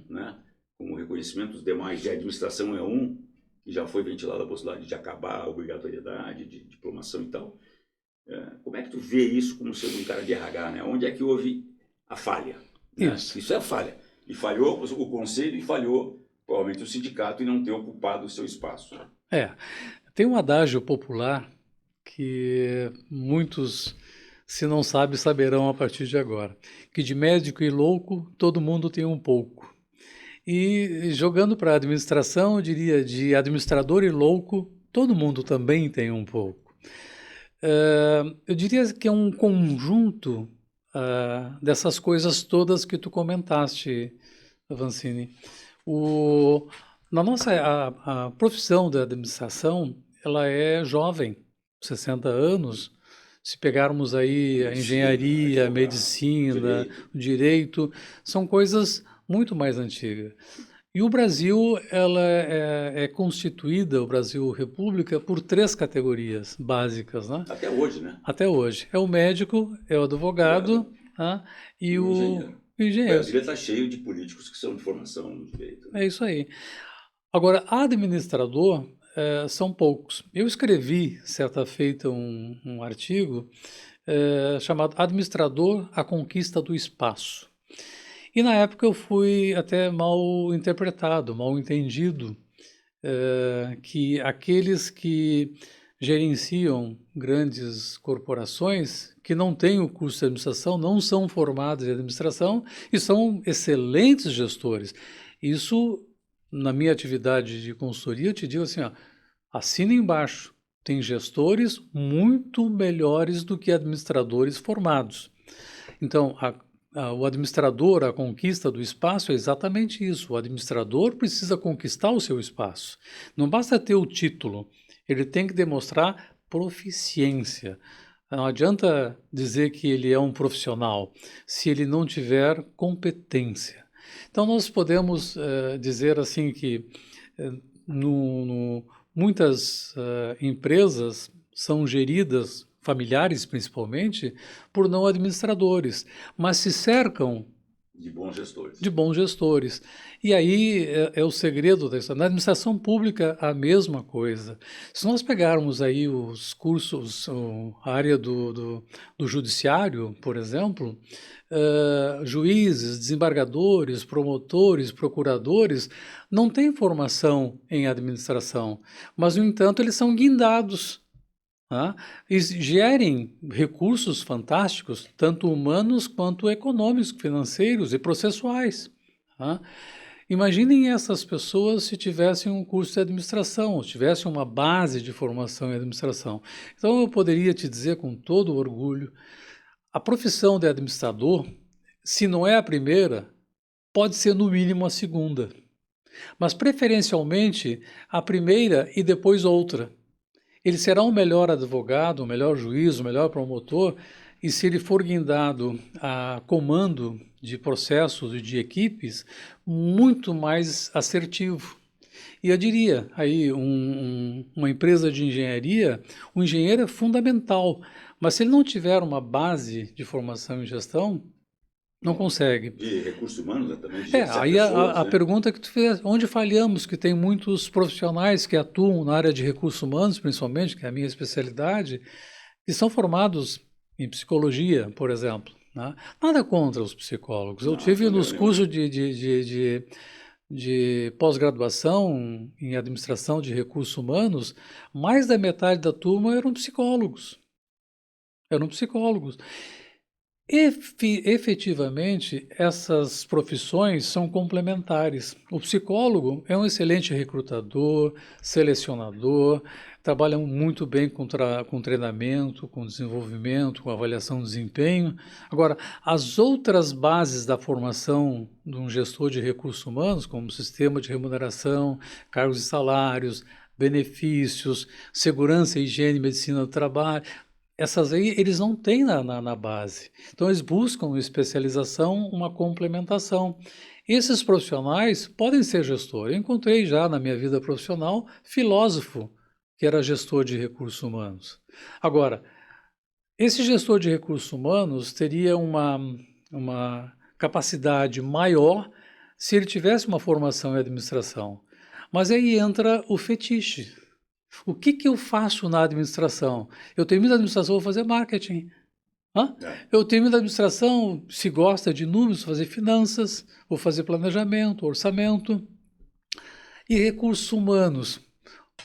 né? Com o reconhecimento dos demais, de administração é um, que já foi ventilada a possibilidade de acabar a obrigatoriedade de diplomação e tal. Como é que tu vê isso como sendo um cara de RH, né? Onde é que houve a falha? Né? Isso é a falha. E falhou o conselho e falhou, provavelmente, o sindicato em não ter ocupado o seu espaço. Tem um adágio popular que muitos, se não sabem, saberão a partir de agora, que de médico e louco, todo mundo tem um pouco. E jogando para a administração, eu diria, de administrador e louco, todo mundo também tem um pouco. Eu diria que é um conjunto dessas coisas todas que tu comentaste, Avancini. A profissão da administração, ela é jovem, 60 anos. Se pegarmos aí a engenharia, a medicina, o direito, são coisas muito mais antigas. E o Brasil, ela é constituída, o Brasil República, por 3 categorias básicas, né? Até hoje, né? Até hoje. É o médico, é o advogado, e o engenheiro. O Brasil está cheio de políticos que são de formação no direito. É isso aí. Agora, administrador são poucos. Eu escrevi, certa feita, um artigo chamado Administrador, a Conquista do Espaço. E na época eu fui até mal interpretado, mal entendido, que aqueles que gerenciam grandes corporações, que não têm o curso de administração, não são formados em administração e são excelentes gestores. Isso, na minha atividade de consultoria, eu te digo assim, assina embaixo, tem gestores muito melhores do que administradores formados. Então, o administrador, a conquista do espaço é exatamente isso. O administrador precisa conquistar o seu espaço. Não basta ter o título, ele tem que demonstrar proficiência. Não adianta dizer que ele é um profissional se ele não tiver competência. Então, nós podemos dizer assim que muitas empresas são geridas familiares principalmente, por não administradores, mas se cercam De bons gestores. de bons gestores. E aí é o segredo da história. Na administração pública, a mesma coisa. Se nós pegarmos aí os cursos, a área do judiciário, por exemplo, juízes, desembargadores, promotores, procuradores, não têm formação em administração, mas, no entanto, eles são guindados, tá? E gerem recursos fantásticos, tanto humanos quanto econômicos, financeiros e processuais, tá? Imaginem essas pessoas se tivessem um curso de administração, se tivessem uma base de formação em administração. Então, eu poderia te dizer com todo orgulho, a profissão de administrador, se não é a primeira, pode ser no mínimo a segunda, mas preferencialmente a primeira e depois outra. Ele será um melhor advogado, um melhor juiz, um melhor promotor, e se ele for guindado a comando de processos e de equipes, muito mais assertivo. E eu diria, aí, uma empresa de engenharia, o engenheiro é fundamental, mas se ele não tiver uma base de formação em gestão, não consegue. De recursos humanos, né, também. De Aí pessoas, a né? pergunta que tu fez, onde falhamos, que tem muitos profissionais que atuam na área de recursos humanos, principalmente, que é a minha especialidade, que são formados em psicologia, por exemplo, né? Nada contra os psicólogos. Eu tive nos cursos de pós-graduação em administração de recursos humanos, mais da metade da turma eram psicólogos. Efetivamente, essas profissões são complementares. O psicólogo é um excelente recrutador, selecionador, trabalha muito bem com treinamento, com desenvolvimento, com avaliação de desempenho. Agora, as outras bases da formação de um gestor de recursos humanos, como sistema de remuneração, cargos e salários, benefícios, segurança, higiene, medicina do trabalho, essas aí eles não têm na base. Então, eles buscam especialização, uma complementação. Esses profissionais podem ser gestor. Eu encontrei já na minha vida profissional filósofo, que era gestor de recursos humanos. Agora, esse gestor de recursos humanos teria uma capacidade maior se ele tivesse uma formação em administração. Mas aí entra o fetiche. O que eu faço na administração? Eu termino a administração, vou fazer marketing. Eu termino a administração, se gosta de números, vou fazer finanças, vou fazer planejamento, orçamento. E recursos humanos.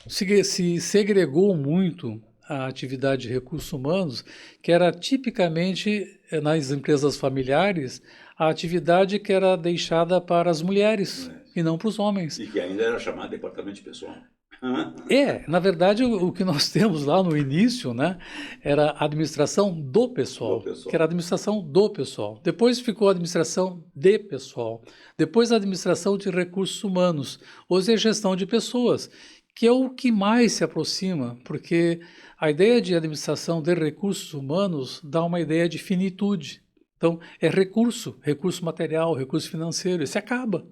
Se segregou muito a atividade de recursos humanos, que era tipicamente, nas empresas familiares, a atividade que era deixada para as mulheres e não para os homens. E que ainda era chamado de departamento de pessoal. Na verdade, o que nós temos lá no início, né, era a administração do pessoal, que era a administração do pessoal. Depois ficou a administração de pessoal. Depois a administração de recursos humanos. Hoje é gestão de pessoas, que é o que mais se aproxima, porque a ideia de administração de recursos humanos dá uma ideia de finitude. Então, é recurso material, recurso financeiro, isso acaba.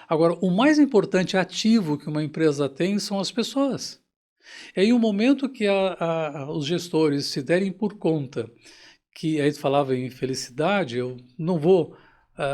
Agora, o mais importante ativo que uma empresa tem são as pessoas. E aí, o momento que os gestores se derem por conta que, aí tu falava em felicidade, eu não vou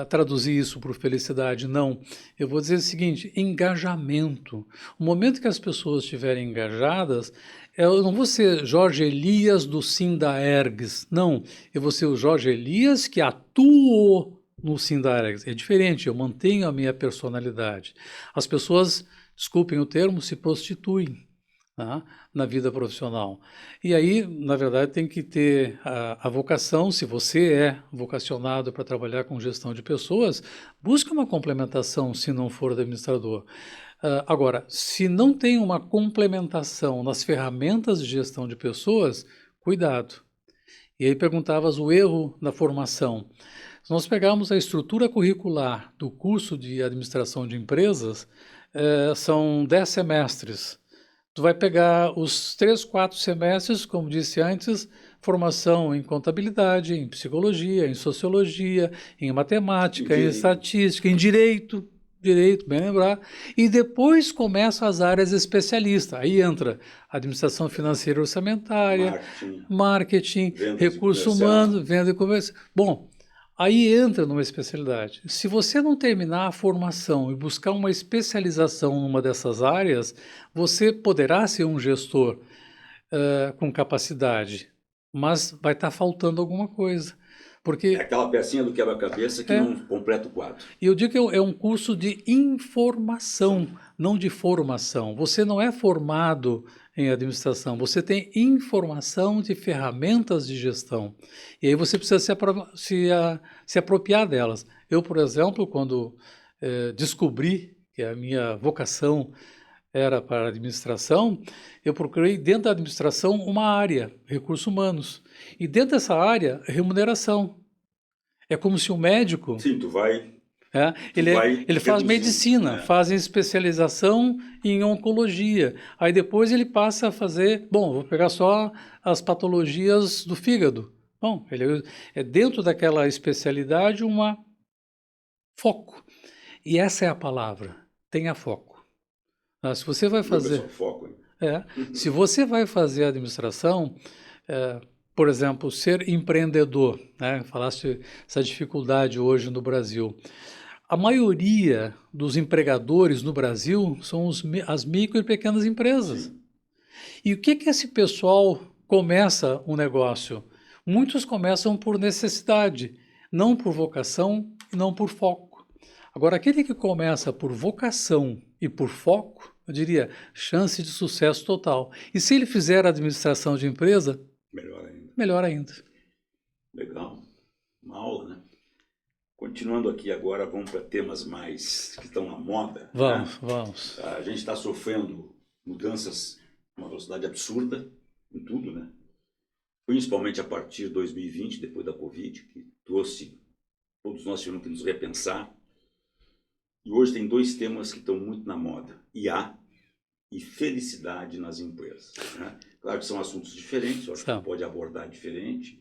traduzir isso por felicidade, não. Eu vou dizer o seguinte, engajamento. O momento que as pessoas estiverem engajadas, eu não vou ser Jorge Elias do Sindaergs, não. Eu vou ser o Jorge Elias que atuou no Sindaergs. É diferente, eu mantenho a minha personalidade. As pessoas, desculpem o termo, se prostituem, tá, na vida profissional. E aí, na verdade, tem que ter a vocação. Se você é vocacionado para trabalhar com gestão de pessoas, busque uma complementação se não for administrador. Agora, se não tem uma complementação nas ferramentas de gestão de pessoas, cuidado. E aí perguntavas o erro na formação. Se nós pegarmos a estrutura curricular do curso de administração de empresas, são 10 semestres. Tu vai pegar os 3, 4 semestres, como disse antes, formação em contabilidade, em psicologia, em sociologia, em matemática, em estatística, em direito. direito, bem lembrar, e depois começam as áreas especialistas. Aí entra administração financeira e orçamentária, marketing, recursos humanos, venda e comércio. Bom, aí entra numa especialidade. Se você não terminar a formação e buscar uma especialização numa dessas áreas, você poderá ser um gestor com capacidade, mas vai estar faltando alguma coisa. Porque é aquela pecinha do quebra-cabeça que não completa o quadro. E eu digo que é um curso de informação, não de formação. Você não é formado em administração, você tem informação de ferramentas de gestão. E aí você precisa se apropriar delas. Eu, por exemplo, quando descobri que a minha vocação era para a administração, eu procurei dentro da administração uma área, recursos humanos. E dentro dessa área, remuneração. É como se um médico... Sim, tu vai... ele faz medicina, faz especialização em oncologia. Aí depois ele passa a fazer... Bom, vou pegar só as patologias do fígado. Bom, ele é dentro daquela especialidade uma foco. E essa é a palavra, tenha foco. Se você vai fazer... Foco, hein? Se você vai fazer administração... por exemplo, ser empreendedor, né? Falaste essa dificuldade hoje no Brasil. A maioria dos empregadores no Brasil são as micro e pequenas empresas. Sim. E o que esse pessoal começa um negócio? Muitos começam por necessidade, não por vocação e não por foco. Agora, aquele que começa por vocação e por foco, eu diria, chance de sucesso total. E se ele fizer a administração de empresa... Melhor ainda. Legal. Uma aula, né? Continuando aqui agora, vamos para temas mais que estão na moda. Vamos. A gente está sofrendo mudanças a uma velocidade absurda em tudo, né? Principalmente a partir de 2020, depois da Covid, que trouxe, todos nós tivemos que nos repensar. E hoje tem dois temas que estão muito na moda. IA e felicidade nas empresas, né? Claro que são assuntos diferentes, eu acho que pode abordar diferente.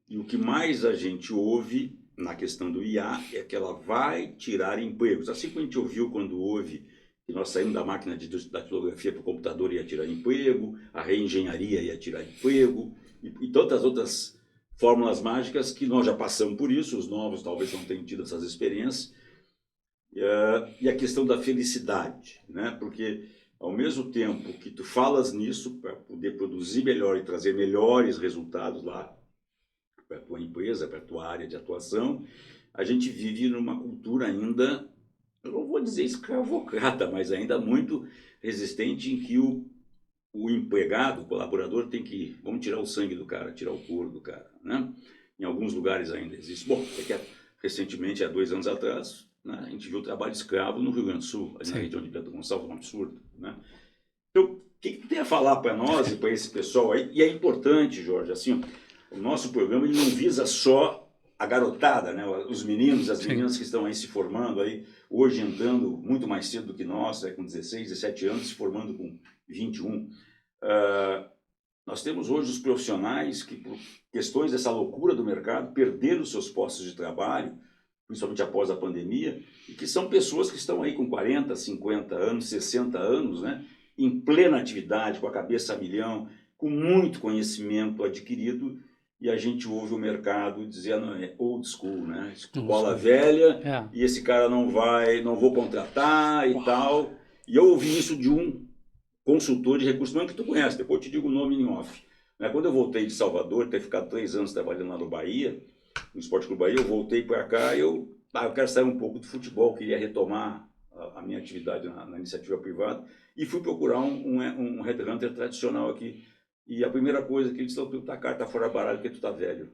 E o que mais a gente ouve na questão do IA é que ela vai tirar empregos. Assim como a gente ouviu quando houve que nós saímos da máquina de datilografia para o computador ia tirar emprego, a reengenharia ia tirar emprego, e tantas outras fórmulas mágicas que nós já passamos por isso, os novos talvez não tenham tido essas experiências. E a questão da felicidade, né? Porque ao mesmo tempo que tu falas nisso para poder produzir melhor e trazer melhores resultados lá para a tua empresa, para a tua área de atuação, a gente vive numa cultura ainda, eu não vou dizer escravocrata, mas ainda muito resistente, em que o empregado, o colaborador tem que, vamos tirar o sangue do cara, tirar o couro do cara, né? Em alguns lugares ainda existe. Bom, recentemente, há 2 anos atrás, né, a gente viu o trabalho escravo no Rio Grande do Sul, ali na região de Bento Gonçalves, um absurdo, né? Então, o que tu tem a falar para nós e para esse pessoal aí? E é importante, Jorge, assim, o nosso programa ele não visa só a garotada, né? Os meninos, as meninas que estão aí se formando, aí, hoje entrando muito mais cedo do que nós, com 16, 17 anos, se formando com 21. Nós temos hoje os profissionais que, por questões dessa loucura do mercado, perderam os seus postos de trabalho, principalmente após a pandemia, e que são pessoas que estão aí com 40, 50 anos, 60 anos, né, em plena atividade, com a cabeça a milhão, com muito conhecimento adquirido, e a gente ouve o mercado dizendo, é old school, né, escola velha, e esse cara não vou contratar e tal. E eu ouvi isso de um consultor de recursos humanos que tu conhece, depois eu te digo o nome em off. Quando eu voltei de Salvador, ter ficado 3 anos trabalhando lá no Bahia, no Esporte Clube Bahia, eu voltei para cá e eu quero sair um pouco do futebol, queria retomar a minha atividade na iniciativa privada e fui procurar um headhunter tradicional aqui. E a primeira coisa que ele disse, tu tá carta fora baralho porque tu tá velho.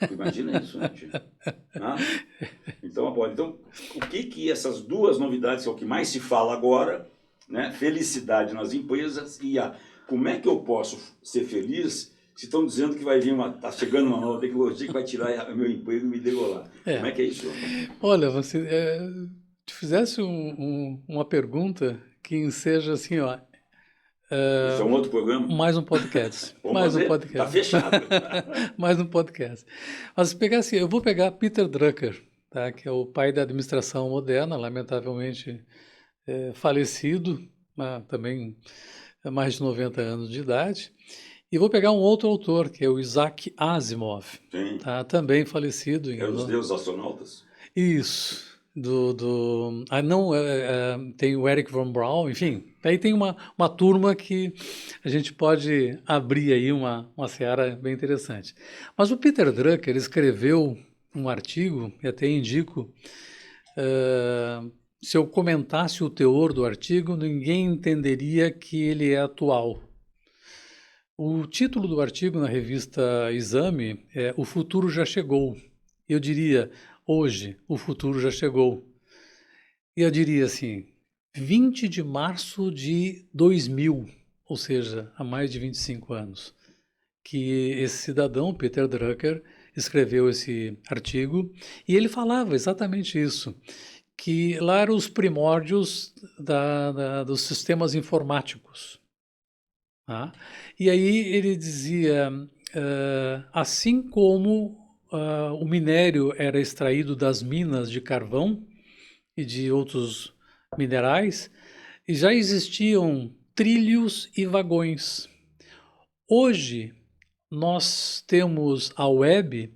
Tu imagina isso, né, tio? Então, o que essas duas novidades, que é o que mais se fala agora, né? Felicidade nas empresas e como é que eu posso ser feliz se estão dizendo que vai vir tá chegando uma nova tecnologia que vai tirar meu emprego e me degolar. Como é que é isso? Olha, você te fizesse uma pergunta que seja assim, ó. Isso é um outro programa? Mais um podcast. Mais um podcast. Tá fechado. Mais um podcast. Mas pegar assim, eu vou pegar Peter Drucker. tá? Que é o pai da administração moderna, lamentavelmente falecido, também mais de 90 anos de idade. E vou pegar um outro autor, que é o Isaac Asimov, Sim. tá? Também falecido. Era os deuses astronautas? Isso. Não, tem o Eric von Braun, enfim. Aí tem uma turma que a gente pode abrir aí uma seara bem interessante. Mas o Peter Drucker escreveu um artigo, e até indico, se eu comentasse o teor do artigo, ninguém entenderia que ele é atual. O título do artigo na revista Exame é O Futuro Já Chegou. Eu diria, hoje, o futuro já chegou. E eu diria assim, 20 de março de 2000, ou seja, há mais de 25 anos, que esse cidadão, Peter Drucker, escreveu esse artigo, e ele falava exatamente isso, que lá eram os primórdios dos sistemas informáticos. Tá? E aí ele dizia, assim como o minério era extraído das minas de carvão e de outros minerais, e já existiam trilhos e vagões. Hoje, nós temos a web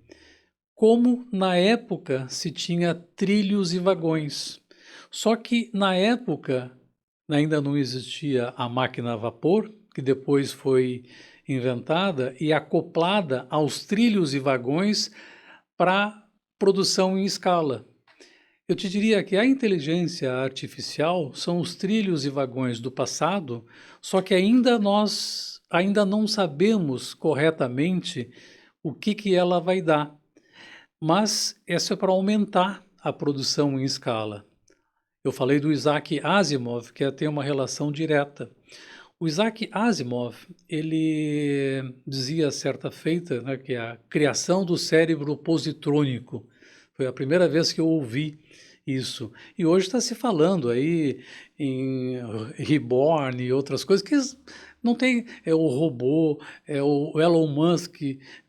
como na época se tinha trilhos e vagões. Só que na época ainda não existia a máquina a vapor, que depois foi inventada e acoplada aos trilhos e vagões para produção em escala. Eu te diria que a inteligência artificial são os trilhos e vagões do passado, só que nós ainda não sabemos corretamente o que ela vai dar. Mas isso é para aumentar a produção em escala. Eu falei do Isaac Asimov, que tem uma relação direta. O Isaac Asimov, ele dizia certa feita, né, que a criação do cérebro positrônico foi a primeira vez que eu ouvi isso. E hoje está se falando aí em Reborn e outras coisas que não tem, é o robô, é o Elon Musk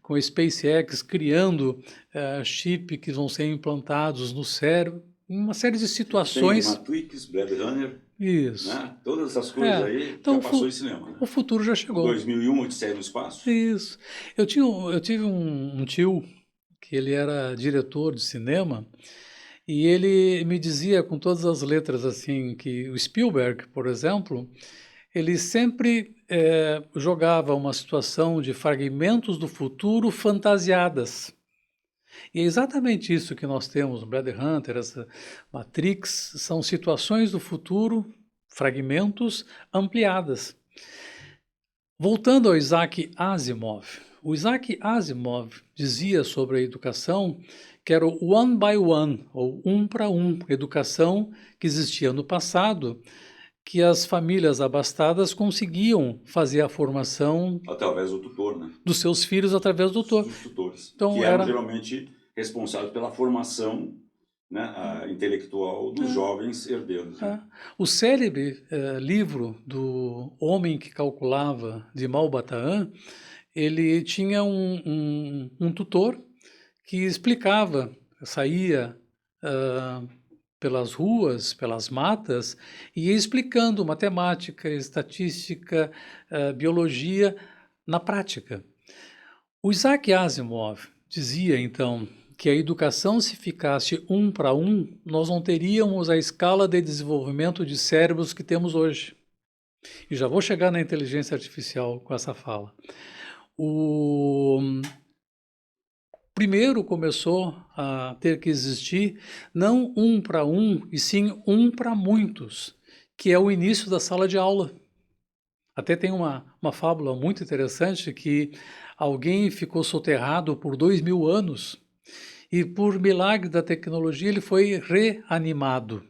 com a SpaceX criando chip que vão ser implantados no cérebro, uma série de situações. Tem Matrix, Blade Runner. Isso. Né? Todas essas coisas aí então, já passou em cinema. Né? O futuro já chegou. 2001, Odisseia no Espaço. Isso. Eu tive um tio que ele era diretor de cinema e ele me dizia com todas as letras assim que o Spielberg, por exemplo, ele sempre jogava uma situação de fragmentos do futuro fantasiadas. E é exatamente isso que nós temos no Blade Runner, essa Matrix, são situações do futuro, fragmentos ampliadas. Voltando ao Isaac Asimov, o Isaac Asimov dizia sobre a educação que era o one by one, ou um para um, educação que existia no passado, que as famílias abastadas conseguiam fazer a formação através do tutor, né? Dos seus filhos através do tutor. Dos tutores, então, que eram geralmente responsáveis pela formação, né, intelectual dos jovens herdeiros. Né? O célebre livro do Homem que Calculava, de Malbataan, ele tinha um tutor que explicava, saía pelas ruas, pelas matas, e ia explicando matemática, estatística, biologia na prática. O Isaac Asimov dizia, então, que a educação, se ficasse um para um, nós não teríamos a escala de desenvolvimento de cérebros que temos hoje. E já vou chegar na inteligência artificial com essa fala. Primeiro começou a ter que existir não um para um, e sim um para muitos, que é o início da sala de aula. Até tem uma fábula muito interessante que alguém ficou soterrado por 2000 anos e por milagre da tecnologia ele foi reanimado.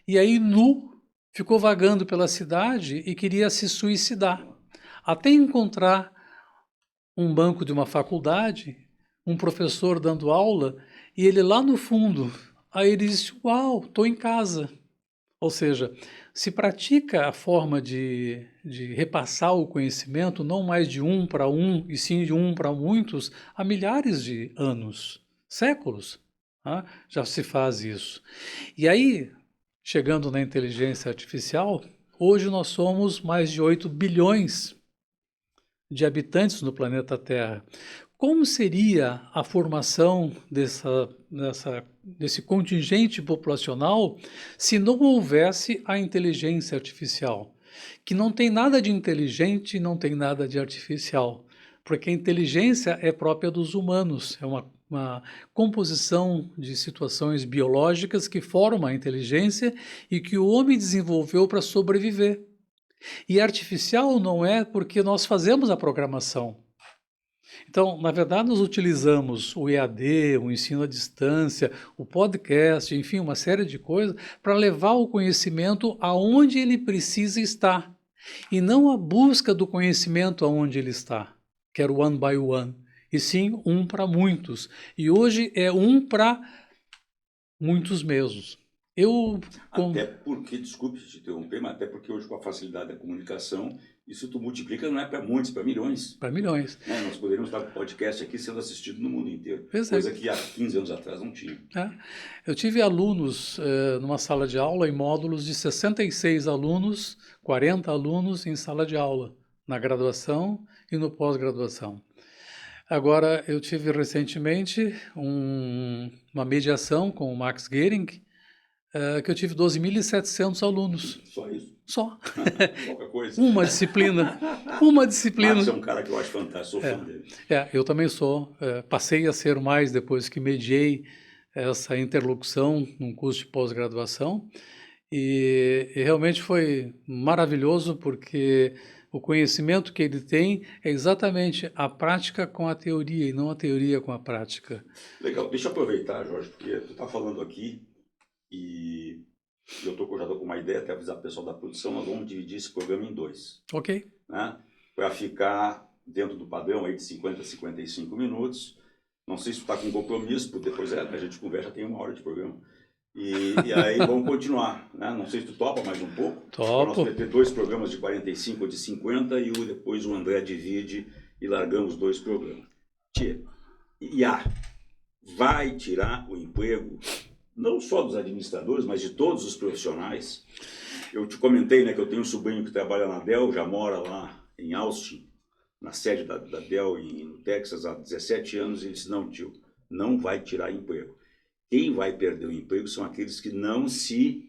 E aí nu ficou vagando pela cidade e queria se suicidar, até encontrar um banco de uma faculdade, um professor dando aula, e ele lá no fundo, aí ele disse, uau, estou em casa. Ou seja, se pratica a forma de repassar o conhecimento não mais de um para um, e sim de um para muitos, há milhares de anos, séculos. tá? Já se faz isso. E aí, chegando na inteligência artificial, hoje nós somos mais de 8 bilhões de habitantes no planeta Terra. Como seria a formação desse contingente populacional se não houvesse a inteligência artificial? Que não tem nada de inteligente e não tem nada de artificial, porque a inteligência é própria dos humanos, é uma composição de situações biológicas que formam a inteligência e que o homem desenvolveu para sobreviver. E artificial não é porque nós fazemos a programação. Então, na verdade, nós utilizamos o EAD, o ensino à distância, o podcast, enfim, uma série de coisas para levar o conhecimento aonde ele precisa estar e não a busca do conhecimento aonde ele está, que era o one by one, e sim um para muitos. E hoje é um para muitos mesmos. Até porque, desculpe te interromper, mas até porque hoje com a facilidade da comunicação, isso tu multiplica, não é para muitos, para milhões. Para milhões. Né? Nós poderíamos estar com o podcast aqui sendo assistido no mundo inteiro, Exato. Coisa que há 15 anos atrás não tinha. Eu tive alunos numa sala de aula em módulos de 66 alunos, 40 alunos em sala de aula, na graduação e no pós-graduação. Agora, eu tive recentemente uma mediação com o Max Gehring, que eu tive 12.700 alunos. Só isso? Só. Pouca coisa. Uma disciplina. Uma disciplina. Max é um cara que eu acho fantástico, sou fã dele. Eu também sou. Passei a ser mais depois que mediei essa interlocução num curso de pós-graduação. E realmente foi maravilhoso porque o conhecimento que ele tem é exatamente a prática com a teoria e não a teoria com a prática. Legal. Deixa eu aproveitar, Jorge, porque tu está falando aqui e eu já estou com uma ideia, até avisar o pessoal da produção, nós vamos dividir esse programa em 2. Ok. Né? Para ficar dentro do padrão aí de 50 a 55 minutos. Não sei se tu está com compromisso, porque depois a gente conversa, tem 1 hora de programa. E aí vamos continuar. Né? Não sei se tu topa mais um pouco. Topo. Nós vamos ter 2 programas de 45 ou de 50 e depois o André divide e largamos 2 programas. IA vai tirar o emprego não só dos administradores, mas de todos os profissionais. Eu te comentei, né, que eu tenho um sobrinho que trabalha na Dell, já mora lá em Austin, na sede da Dell no Texas há 17 anos, e ele disse, não, tio, não vai tirar emprego. Quem vai perder o emprego são aqueles que não se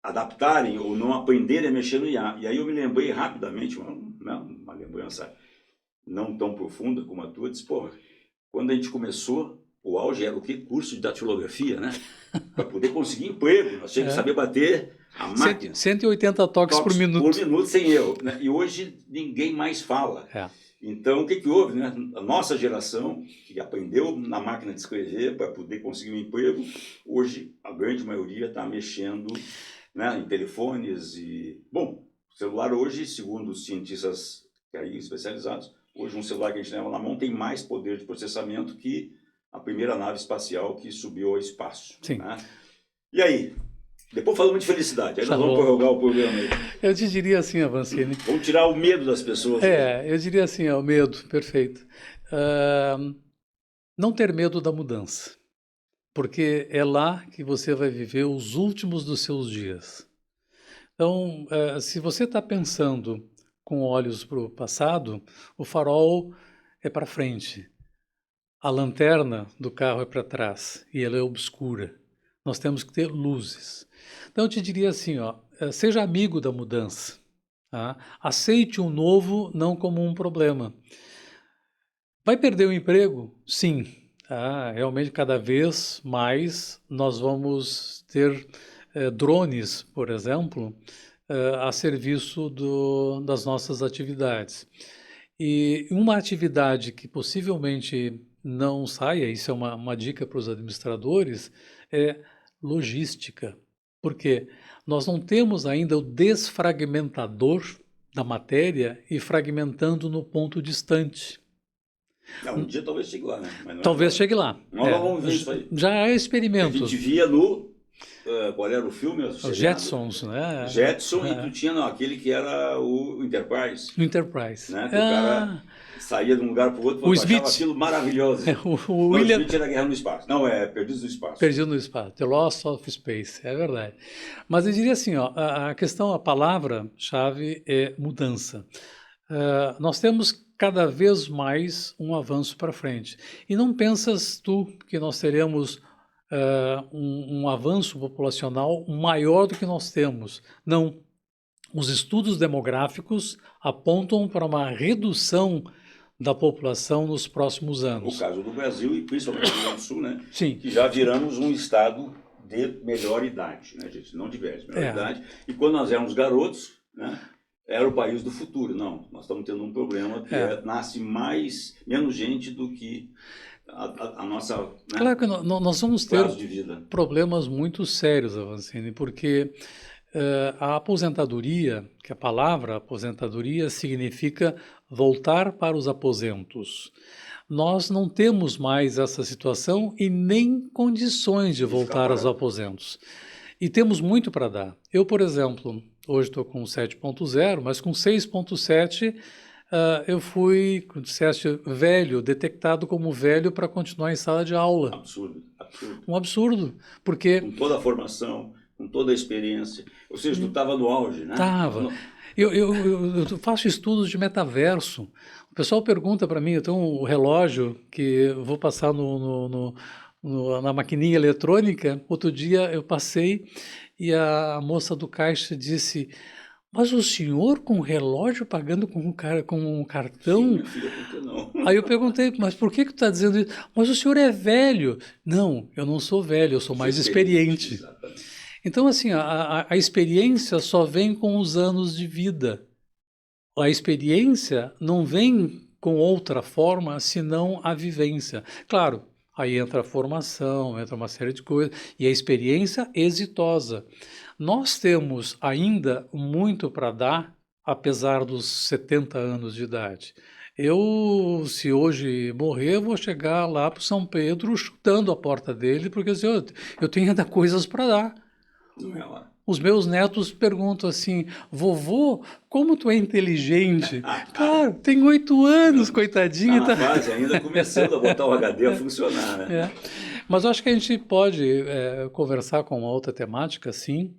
adaptarem ou não aprenderem a mexer no IA. E aí eu me lembrei rapidamente, uma lembrança não tão profunda como a tua, disse, quando a gente começou, o auge era o quê? Curso de datilografia, né? Para poder conseguir emprego, nós tínhamos que saber bater a máquina. 180 toques por minuto. Por minuto sem erro. Né? E hoje ninguém mais fala. Então, o que houve? Né? A nossa geração, que aprendeu na máquina de escrever para poder conseguir um emprego, hoje a grande maioria está mexendo, né, em telefones e... Bom, o celular hoje, segundo os cientistas aí especializados, hoje um celular que a gente leva na mão tem mais poder de processamento que a primeira nave espacial que subiu ao espaço. Sim. Né? E aí? Depois falamos de felicidade, aí nós vamos prorrogar o programa aí. Eu te diria assim, Avancini. Vamos tirar o medo das pessoas. Eu diria assim, o medo, perfeito. Não ter medo da mudança, porque é lá que você vai viver os últimos dos seus dias. Então, se você está pensando com olhos para o passado, o farol é para frente. A lanterna do carro é para trás e ela é obscura. Nós temos que ter luzes. Então eu te diria assim, seja amigo da mudança. Tá? Aceite o novo não como um problema. Vai perder o emprego? Sim. Tá? Realmente cada vez mais nós vamos ter drones, por exemplo, a serviço das nossas atividades. E uma atividade que possivelmente não saia, isso é uma dica para os administradores, é logística. Por quê? Nós não temos ainda o desfragmentador da matéria e fragmentando no ponto distante. Um dia talvez chegue lá, né? Mas talvez chegue lá. Nós vamos ver isso aí. Já há experimentos. A gente via no... qual era o filme? Os Jetsons, né? Jetson, e tu tinha aquele que era o Enterprise. O Enterprise. Né? Que o cara saía de um lugar para o outro, O eu achava Smith. aquilo maravilhoso. O Não, William... o Smith era Guerra no Espaço. Não, é Perdidos no Espaço. Perdido no Espaço, The Lost of Space, é verdade. Mas eu diria assim, ó, a questão, a palavra-chave é mudança. Nós temos cada vez mais um avanço para frente. E não pensas tu que nós teremos um avanço populacional maior do que nós temos. Não. Os estudos demográficos apontam para uma redução da população nos próximos anos. O caso do Brasil e principalmente do Rio Grande do Sul, né? Sim. Que já viramos um estado de melhor idade, né, gente? Não diverso, melhor idade. E quando nós éramos garotos, né, era o país do futuro. Não, nós estamos tendo um problema que nasce menos gente do que a nossa, né, claro que nós vamos ter prazo de vida. Problemas muito sérios, Avancini, porque a aposentadoria, que a palavra aposentadoria significa voltar para os aposentos. Nós não temos mais essa situação e nem condições de voltar aos aposentos. E temos muito para dar. Eu, por exemplo, hoje estou com 7.0, mas com 6.7 eu fui, como disseste, velho, detectado como velho para continuar em sala de aula. Absurdo, absurdo. Um absurdo, porque... Com toda a formação, com toda a experiência. Ou seja, tu estava no auge, né? Estava. Eu faço estudos de metaverso. O pessoal pergunta para mim, eu tenho um relógio que eu vou passar na maquininha eletrônica. Outro dia eu passei e a moça do caixa disse: mas o senhor com relógio pagando com um cartão? Sim, minha filha, por que não? Aí eu perguntei, mas por que tu está dizendo isso? Mas o senhor é velho. Não, eu não sou velho, eu sou mais experiente. Exatamente. Então, assim, a experiência só vem com os anos de vida. A experiência não vem com outra forma senão a vivência. Claro, aí entra a formação, entra uma série de coisas, e a experiência exitosa. Nós temos ainda muito para dar, apesar dos 70 anos de idade. Eu, se hoje morrer, vou chegar lá para o São Pedro chutando a porta dele, porque assim, eu tenho ainda coisas para dar. Não é hora. Os meus netos perguntam assim: vovô, como tu é inteligente? Claro, tem 8 anos, coitadinha. Tá na fase ainda começando a botar o HD a funcionar, né? Mas eu acho que a gente pode conversar com uma outra temática, sim.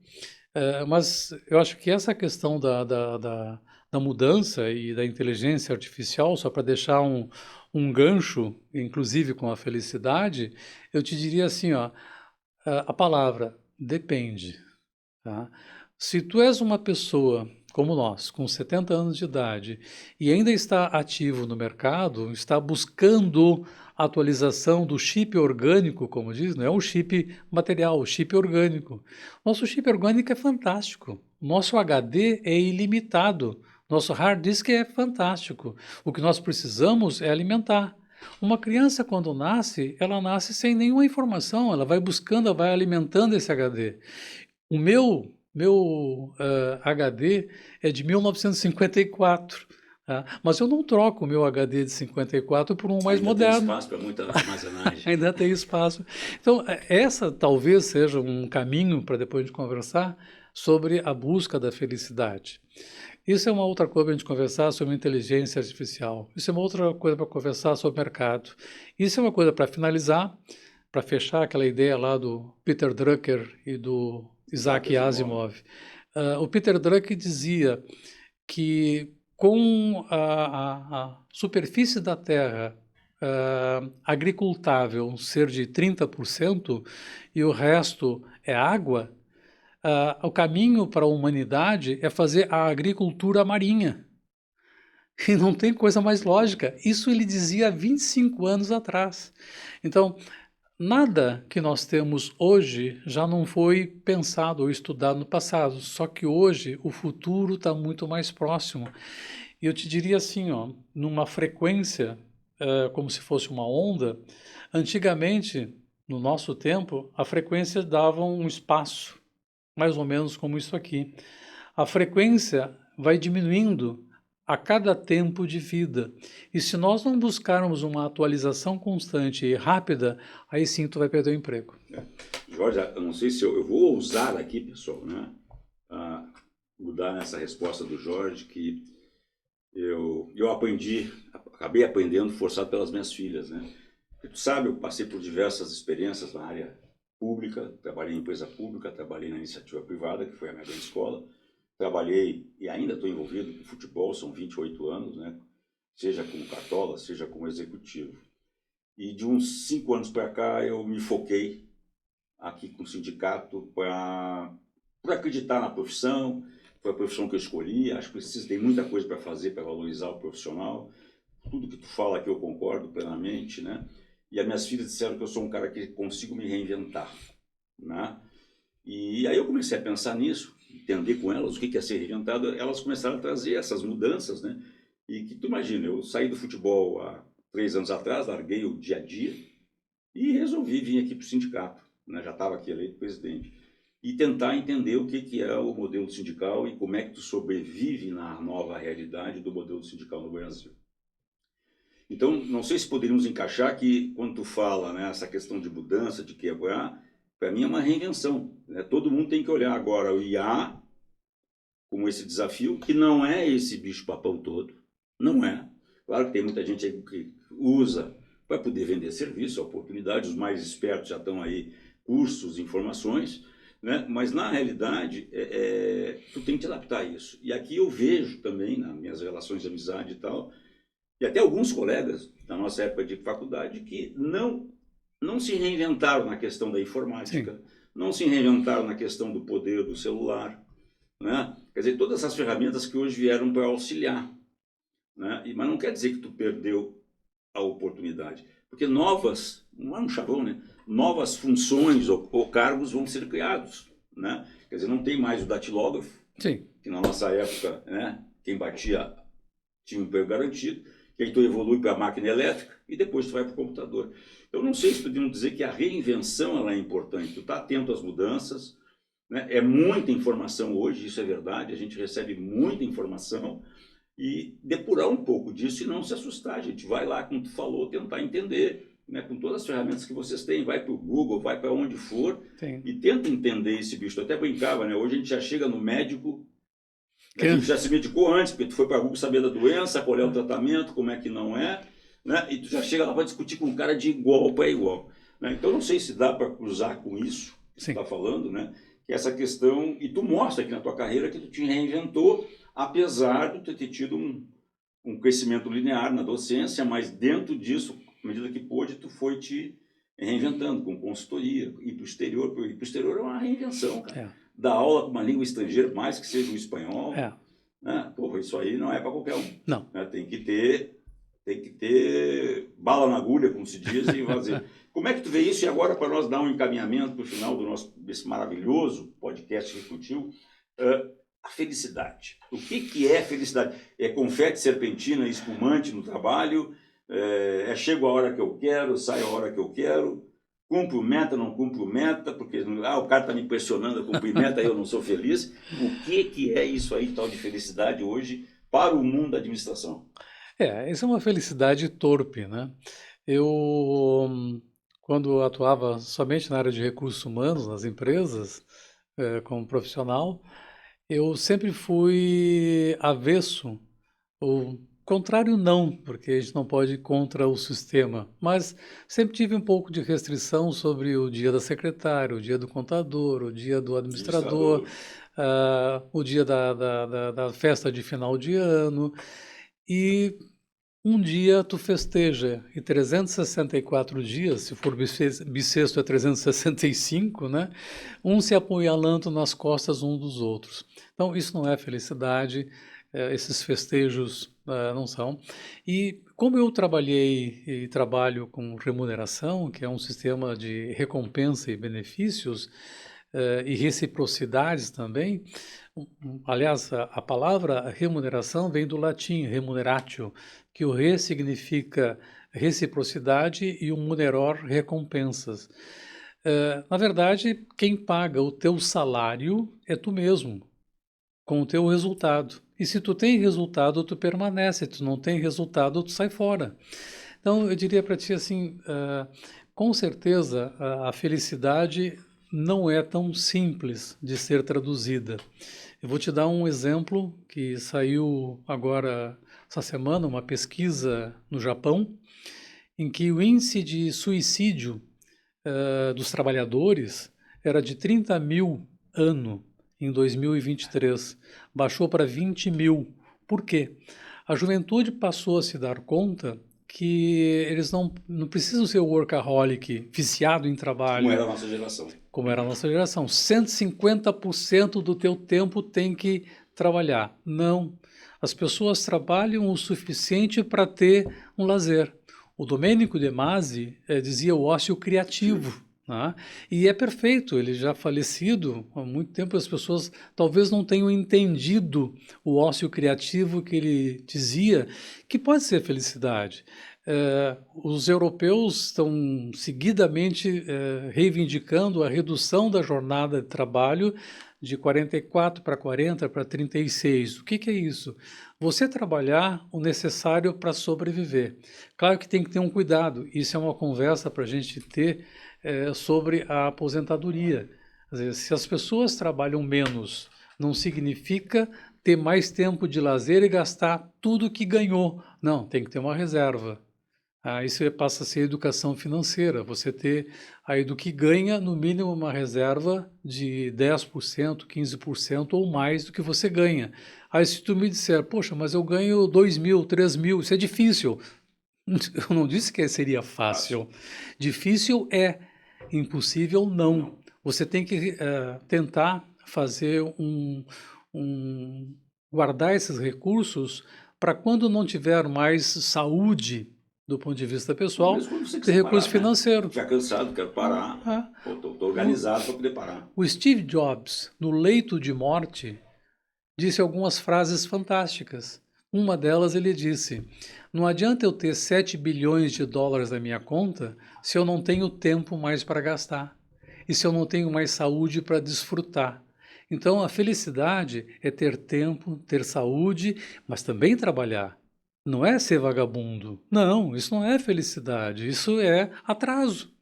Mas eu acho que essa questão da mudança e da inteligência artificial, só para deixar um gancho, inclusive com a felicidade, eu te diria assim, ó, a palavra depende. Tá? Se tu és uma pessoa como nós, com 70 anos de idade, e ainda está ativo no mercado, está buscando atualização do chip orgânico, como diz, não é o chip material, o chip orgânico. Nosso chip orgânico é fantástico. Nosso HD é ilimitado. Nosso hard disk é fantástico. O que nós precisamos é alimentar. Uma criança, quando nasce, ela nasce sem nenhuma informação, ela vai buscando, ela vai alimentando esse HD. O meu HD é de 1954, tá? Mas eu não troco o meu HD de 54 por um mais moderno. Ainda tem espaço para muita armazenagem. Ainda tem espaço. Então, essa talvez seja um caminho para depois a gente conversar sobre a busca da felicidade. Isso é uma outra coisa para a gente conversar sobre inteligência artificial. Isso é uma outra coisa para conversar sobre mercado. Isso é uma coisa para finalizar, para fechar aquela ideia lá do Peter Drucker e do Isaac Asimov. O Peter Drucker dizia que com a superfície da Terra agricultável ser de 30% e o resto é água, o caminho para a humanidade é fazer a agricultura marinha. E não tem coisa mais lógica. Isso ele dizia há 25 anos atrás. Então, nada que nós temos hoje já não foi pensado ou estudado no passado, só que hoje o futuro está muito mais próximo. E eu te diria assim, ó, numa frequência, como se fosse uma onda, antigamente, no nosso tempo, a frequência dava um espaço, mais ou menos como isso aqui. A frequência vai diminuindo a cada tempo de vida. E se nós não buscarmos uma atualização constante e rápida, aí sim tu vai perder o emprego. Jorge, eu não sei se eu vou ousar aqui, pessoal, né, mudar nessa resposta do Jorge, que eu aprendi acabei aprendendo forçado pelas minhas filhas, né? E tu sabe, eu passei por diversas experiências na área pública, trabalhei em empresa pública, trabalhei na iniciativa privada, que foi a minha grande escola, trabalhei e ainda estou envolvido com futebol, são 28 anos, né? Seja como cartola, seja como executivo. E de uns 5 anos para cá eu me foquei aqui com o sindicato por acreditar na profissão, foi a profissão que eu escolhi, acho que tem muita coisa para fazer para valorizar o profissional, tudo que tu fala aqui eu concordo plenamente, né? E as minhas filhas disseram que eu sou um cara que consigo me reinventar, né? E aí eu comecei a pensar nisso, entender com elas o que é ser reinventado, elas começaram a trazer essas mudanças, né? E que tu imagina, eu saí do futebol há 3 anos atrás, larguei o dia a dia e resolvi vir aqui para o sindicato, né? Já estava aqui eleito presidente, e tentar entender o que é o modelo sindical e como é que tu sobrevive na nova realidade do modelo sindical no Brasil. Então, não sei se poderíamos encaixar que, quando tu fala, né, essa questão de mudança, de quebrar, para mim é uma reinvenção, né? Todo mundo tem que olhar agora o IA como esse desafio, que não é esse bicho-papão todo, não é. Claro que tem muita gente aí que usa para poder vender serviço, oportunidades, os mais espertos já estão aí, cursos, informações, né? Mas na realidade, tu tem que te adaptar a isso. E aqui eu vejo também, nas minhas relações de amizade e tal, e até alguns colegas da nossa época de faculdade que não se reinventaram na questão da informática, sim, não se reinventaram na questão do poder do celular, né? Quer dizer, todas essas ferramentas que hoje vieram para auxiliar, né? Mas não quer dizer que tu perdeu a oportunidade, porque novas, não é um chavão, né? Novas funções ou cargos vão ser criados, né? Quer dizer, não tem mais o datilógrafo, sim, que na nossa época, né, quem batia tinha um emprego garantido, que aí tu evolui para a máquina elétrica e depois tu vai para o computador. Eu não sei se podemos dizer que a reinvenção ela é importante, tu está atento às mudanças, né? É muita informação hoje, isso é verdade, a gente recebe muita informação, e depurar um pouco disso e não se assustar. A gente vai lá, como tu falou, tentar entender, né, com todas as ferramentas que vocês têm, vai para o Google, vai para onde for, sim, e tenta entender esse bicho. Eu até brincava, né? Hoje a gente já chega no médico, a gente já se medicou antes, porque tu foi para Google saber da doença, qual é o tratamento, como é que não é, né? E tu já chega lá para discutir com um cara de igual para igual, né? Então não sei se dá para cruzar com isso que tu está falando, né? Que essa questão, e tu mostra aqui na tua carreira que tu te reinventou, apesar de tu ter tido um crescimento linear na docência, mas dentro disso, à medida que pôde, tu foi te reinventando com consultoria, ir para o exterior. Ir para o exterior é uma reinvenção, cara. Dar aula com uma língua estrangeira, mais que seja o espanhol, né? Porra, isso aí não é para qualquer um. Não. Né? Tem que ter bala na agulha, como se diz, e fazer. Como é que tu vê isso? E agora, para nós dar um encaminhamento para o final desse maravilhoso podcast Refútil, a felicidade. O que é felicidade? É confete, serpentina, espumante no trabalho? Chego a hora que eu quero, saio a hora que eu quero? Cumpro meta, não cumpro meta? Porque o cara está me pressionando a cumprir meta e eu não sou feliz. O que é isso aí, tal de felicidade hoje, para o mundo da administração? Isso é uma felicidade torpe, né? Eu, quando atuava somente na área de recursos humanos, nas empresas, como profissional, eu sempre fui avesso, ou contrário não, porque a gente não pode ir contra o sistema, mas sempre tive um pouco de restrição sobre o dia da secretária, o dia do contador, o dia do administrador, o dia da festa de final de ano, e um dia tu festeja, e 364 dias, se for bissexto é 365, né? Um se apunhalando nas costas um dos outros. Então, isso não é felicidade, esses festejos não são. E como eu trabalhei e trabalho com remuneração, que é um sistema de recompensa e benefícios, e reciprocidades também, aliás, a palavra remuneração vem do latim remuneratio, que o re significa reciprocidade e o muneror recompensas. Na verdade, quem paga o teu salário é tu mesmo, com o teu resultado. E se tu tem resultado, tu permanece, tu não tem resultado, tu sai fora. Então, eu diria para ti assim, com certeza, a felicidade não é tão simples de ser traduzida. Eu vou te dar um exemplo que saiu agora, essa semana, uma pesquisa no Japão, em que o índice de suicídio dos trabalhadores era de 30 mil ano em 2023, baixou para 20 mil. Por quê? A juventude passou a se dar conta que eles não precisam ser workaholic, viciado em trabalho. Como era a nossa geração. Como era a nossa geração. 150% do teu tempo tem que trabalhar. Não. As pessoas trabalham o suficiente para ter um lazer. O Domenico De Masi dizia o ócio criativo. Né? E é perfeito, ele já falecido há muito tempo, as pessoas talvez não tenham entendido o ócio criativo que ele dizia, que pode ser felicidade. Os europeus estão seguidamente reivindicando a redução da jornada de trabalho de 44 para 40 para 36. O que é isso? Você trabalhar o necessário para sobreviver. Claro que tem que ter um cuidado, isso é uma conversa para a gente ter sobre a aposentadoria. Quer dizer, se as pessoas trabalham menos, não significa ter mais tempo de lazer e gastar tudo que ganhou. Não, tem que ter uma reserva. Isso passa a ser educação financeira, você ter aí do que ganha, no mínimo uma reserva de 10%, 15% ou mais do que você ganha. Aí se tu me disser, poxa, mas eu ganho 2 mil, 3 mil, isso é difícil. Eu não disse que seria fácil. Difícil é, impossível não. Você tem que tentar fazer guardar esses recursos para quando não tiver mais saúde do ponto de vista pessoal, ter recurso financeiro. Já cansado, quero parar. Estou organizado para poder parar. O Steve Jobs, no leito de morte, disse algumas frases fantásticas. Uma delas ele disse, não adianta eu ter 7 bilhões de dólares na minha conta se eu não tenho tempo mais para gastar e se eu não tenho mais saúde para desfrutar. Então a felicidade é ter tempo, ter saúde, mas também trabalhar. Não é ser vagabundo. Não, isso não é felicidade, isso é atraso.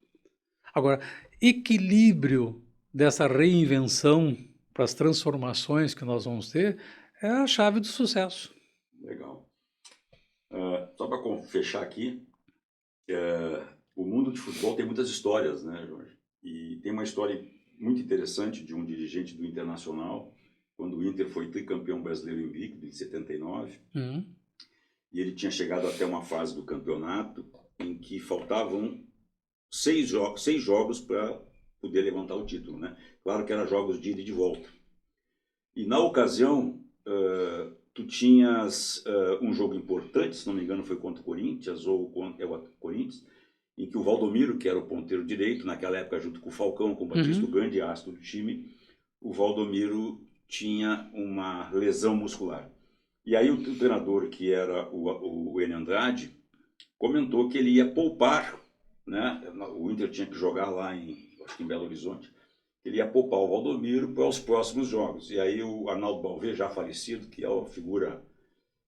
Agora, equilíbrio dessa reinvenção para as transformações que nós vamos ter é a chave do sucesso. Legal. Só para fechar aqui, o mundo de futebol tem muitas histórias, né, Jorge? E tem uma história muito interessante de um dirigente do Internacional, quando o Inter foi tricampeão brasileiro invicto, em 79. E ele tinha chegado até uma fase do campeonato em que faltavam 6 jogos para poder levantar o título, né? Claro que eram jogos de ida e de volta. E na ocasião, tu tinhas um jogo importante, se não me engano foi contra o Corinthians, ou contra o Corinthians, em que o Valdomiro, que era o ponteiro direito, naquela época junto com o Falcão, com o Batista, o grande astro do time, o Valdomiro tinha uma lesão muscular. E aí o treinador, que era o Enio Andrade, comentou que ele ia poupar, né? O Inter tinha que jogar lá em Belo Horizonte, ele ia poupar o Valdomiro para os próximos jogos. E aí o Arnaldo Balvê, já falecido, que é uma figura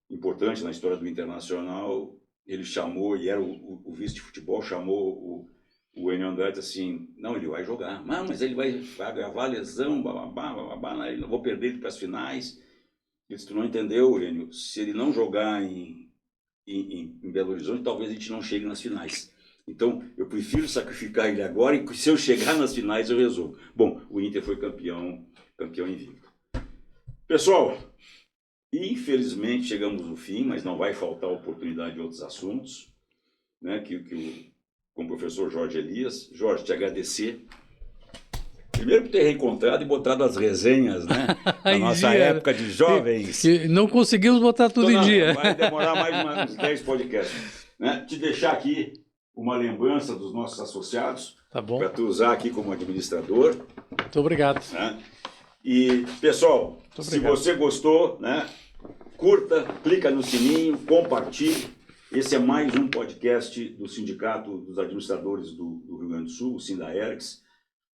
importante na história do Internacional, ele chamou, e era o vice de futebol, chamou o Enio Andrade assim, não, ele vai jogar, mas ele vai agravar a lesão, bababá, eu não vou perder ele para as finais. Ele disse, tu não entendeu, Enio, se ele não jogar em Belo Horizonte, talvez a gente não chegue nas finais. Então, eu prefiro sacrificar ele agora e se eu chegar nas finais eu resolvo. Bom, o Inter foi campeão invicto. Pessoal, infelizmente chegamos no fim, mas não vai faltar oportunidade de outros assuntos, né, com o professor Jorge Elias. Jorge, te agradecer. Primeiro por ter reencontrado e botado as resenhas, né? Na nossa época de jovens. Não conseguimos botar tudo em dia. Vai demorar mais uns 10 podcasts. Né? Te deixar aqui uma lembrança dos nossos associados. Tá bom. Para tu usar aqui como administrador. Muito obrigado. Né? E, pessoal, se você gostou, né, curta, clica no sininho, compartilhe. Esse é mais um podcast do Sindicato dos Administradores do Rio Grande do Sul, o Sindaergs,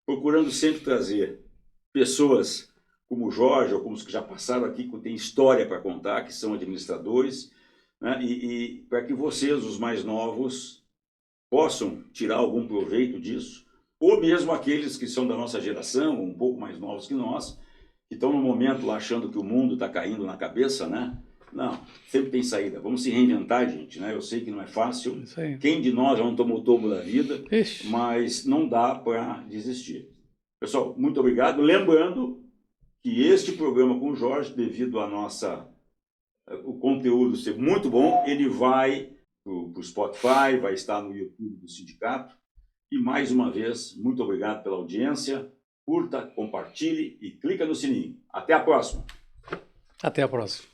procurando sempre trazer pessoas como o Jorge, ou como os que já passaram aqui, que têm história para contar, que são administradores, né? E para que vocês, os mais novos, possam tirar algum proveito disso, ou mesmo aqueles que são da nossa geração, um pouco mais novos que nós, que estão no momento lá achando que o mundo está caindo na cabeça, né? Não, sempre tem saída. Vamos se reinventar, gente, né? Eu sei que não é fácil. Isso aí. Quem de nós já não tomou o tobo da vida, Ixi. mas não dá para desistir. Pessoal, muito obrigado. Lembrando que este programa com o Jorge, devido o conteúdo ser muito bom, ele vai para o Spotify, vai estar no YouTube do sindicato. E mais uma vez, muito obrigado pela audiência. Curta, compartilhe e clica no sininho. Até a próxima. Até a próxima.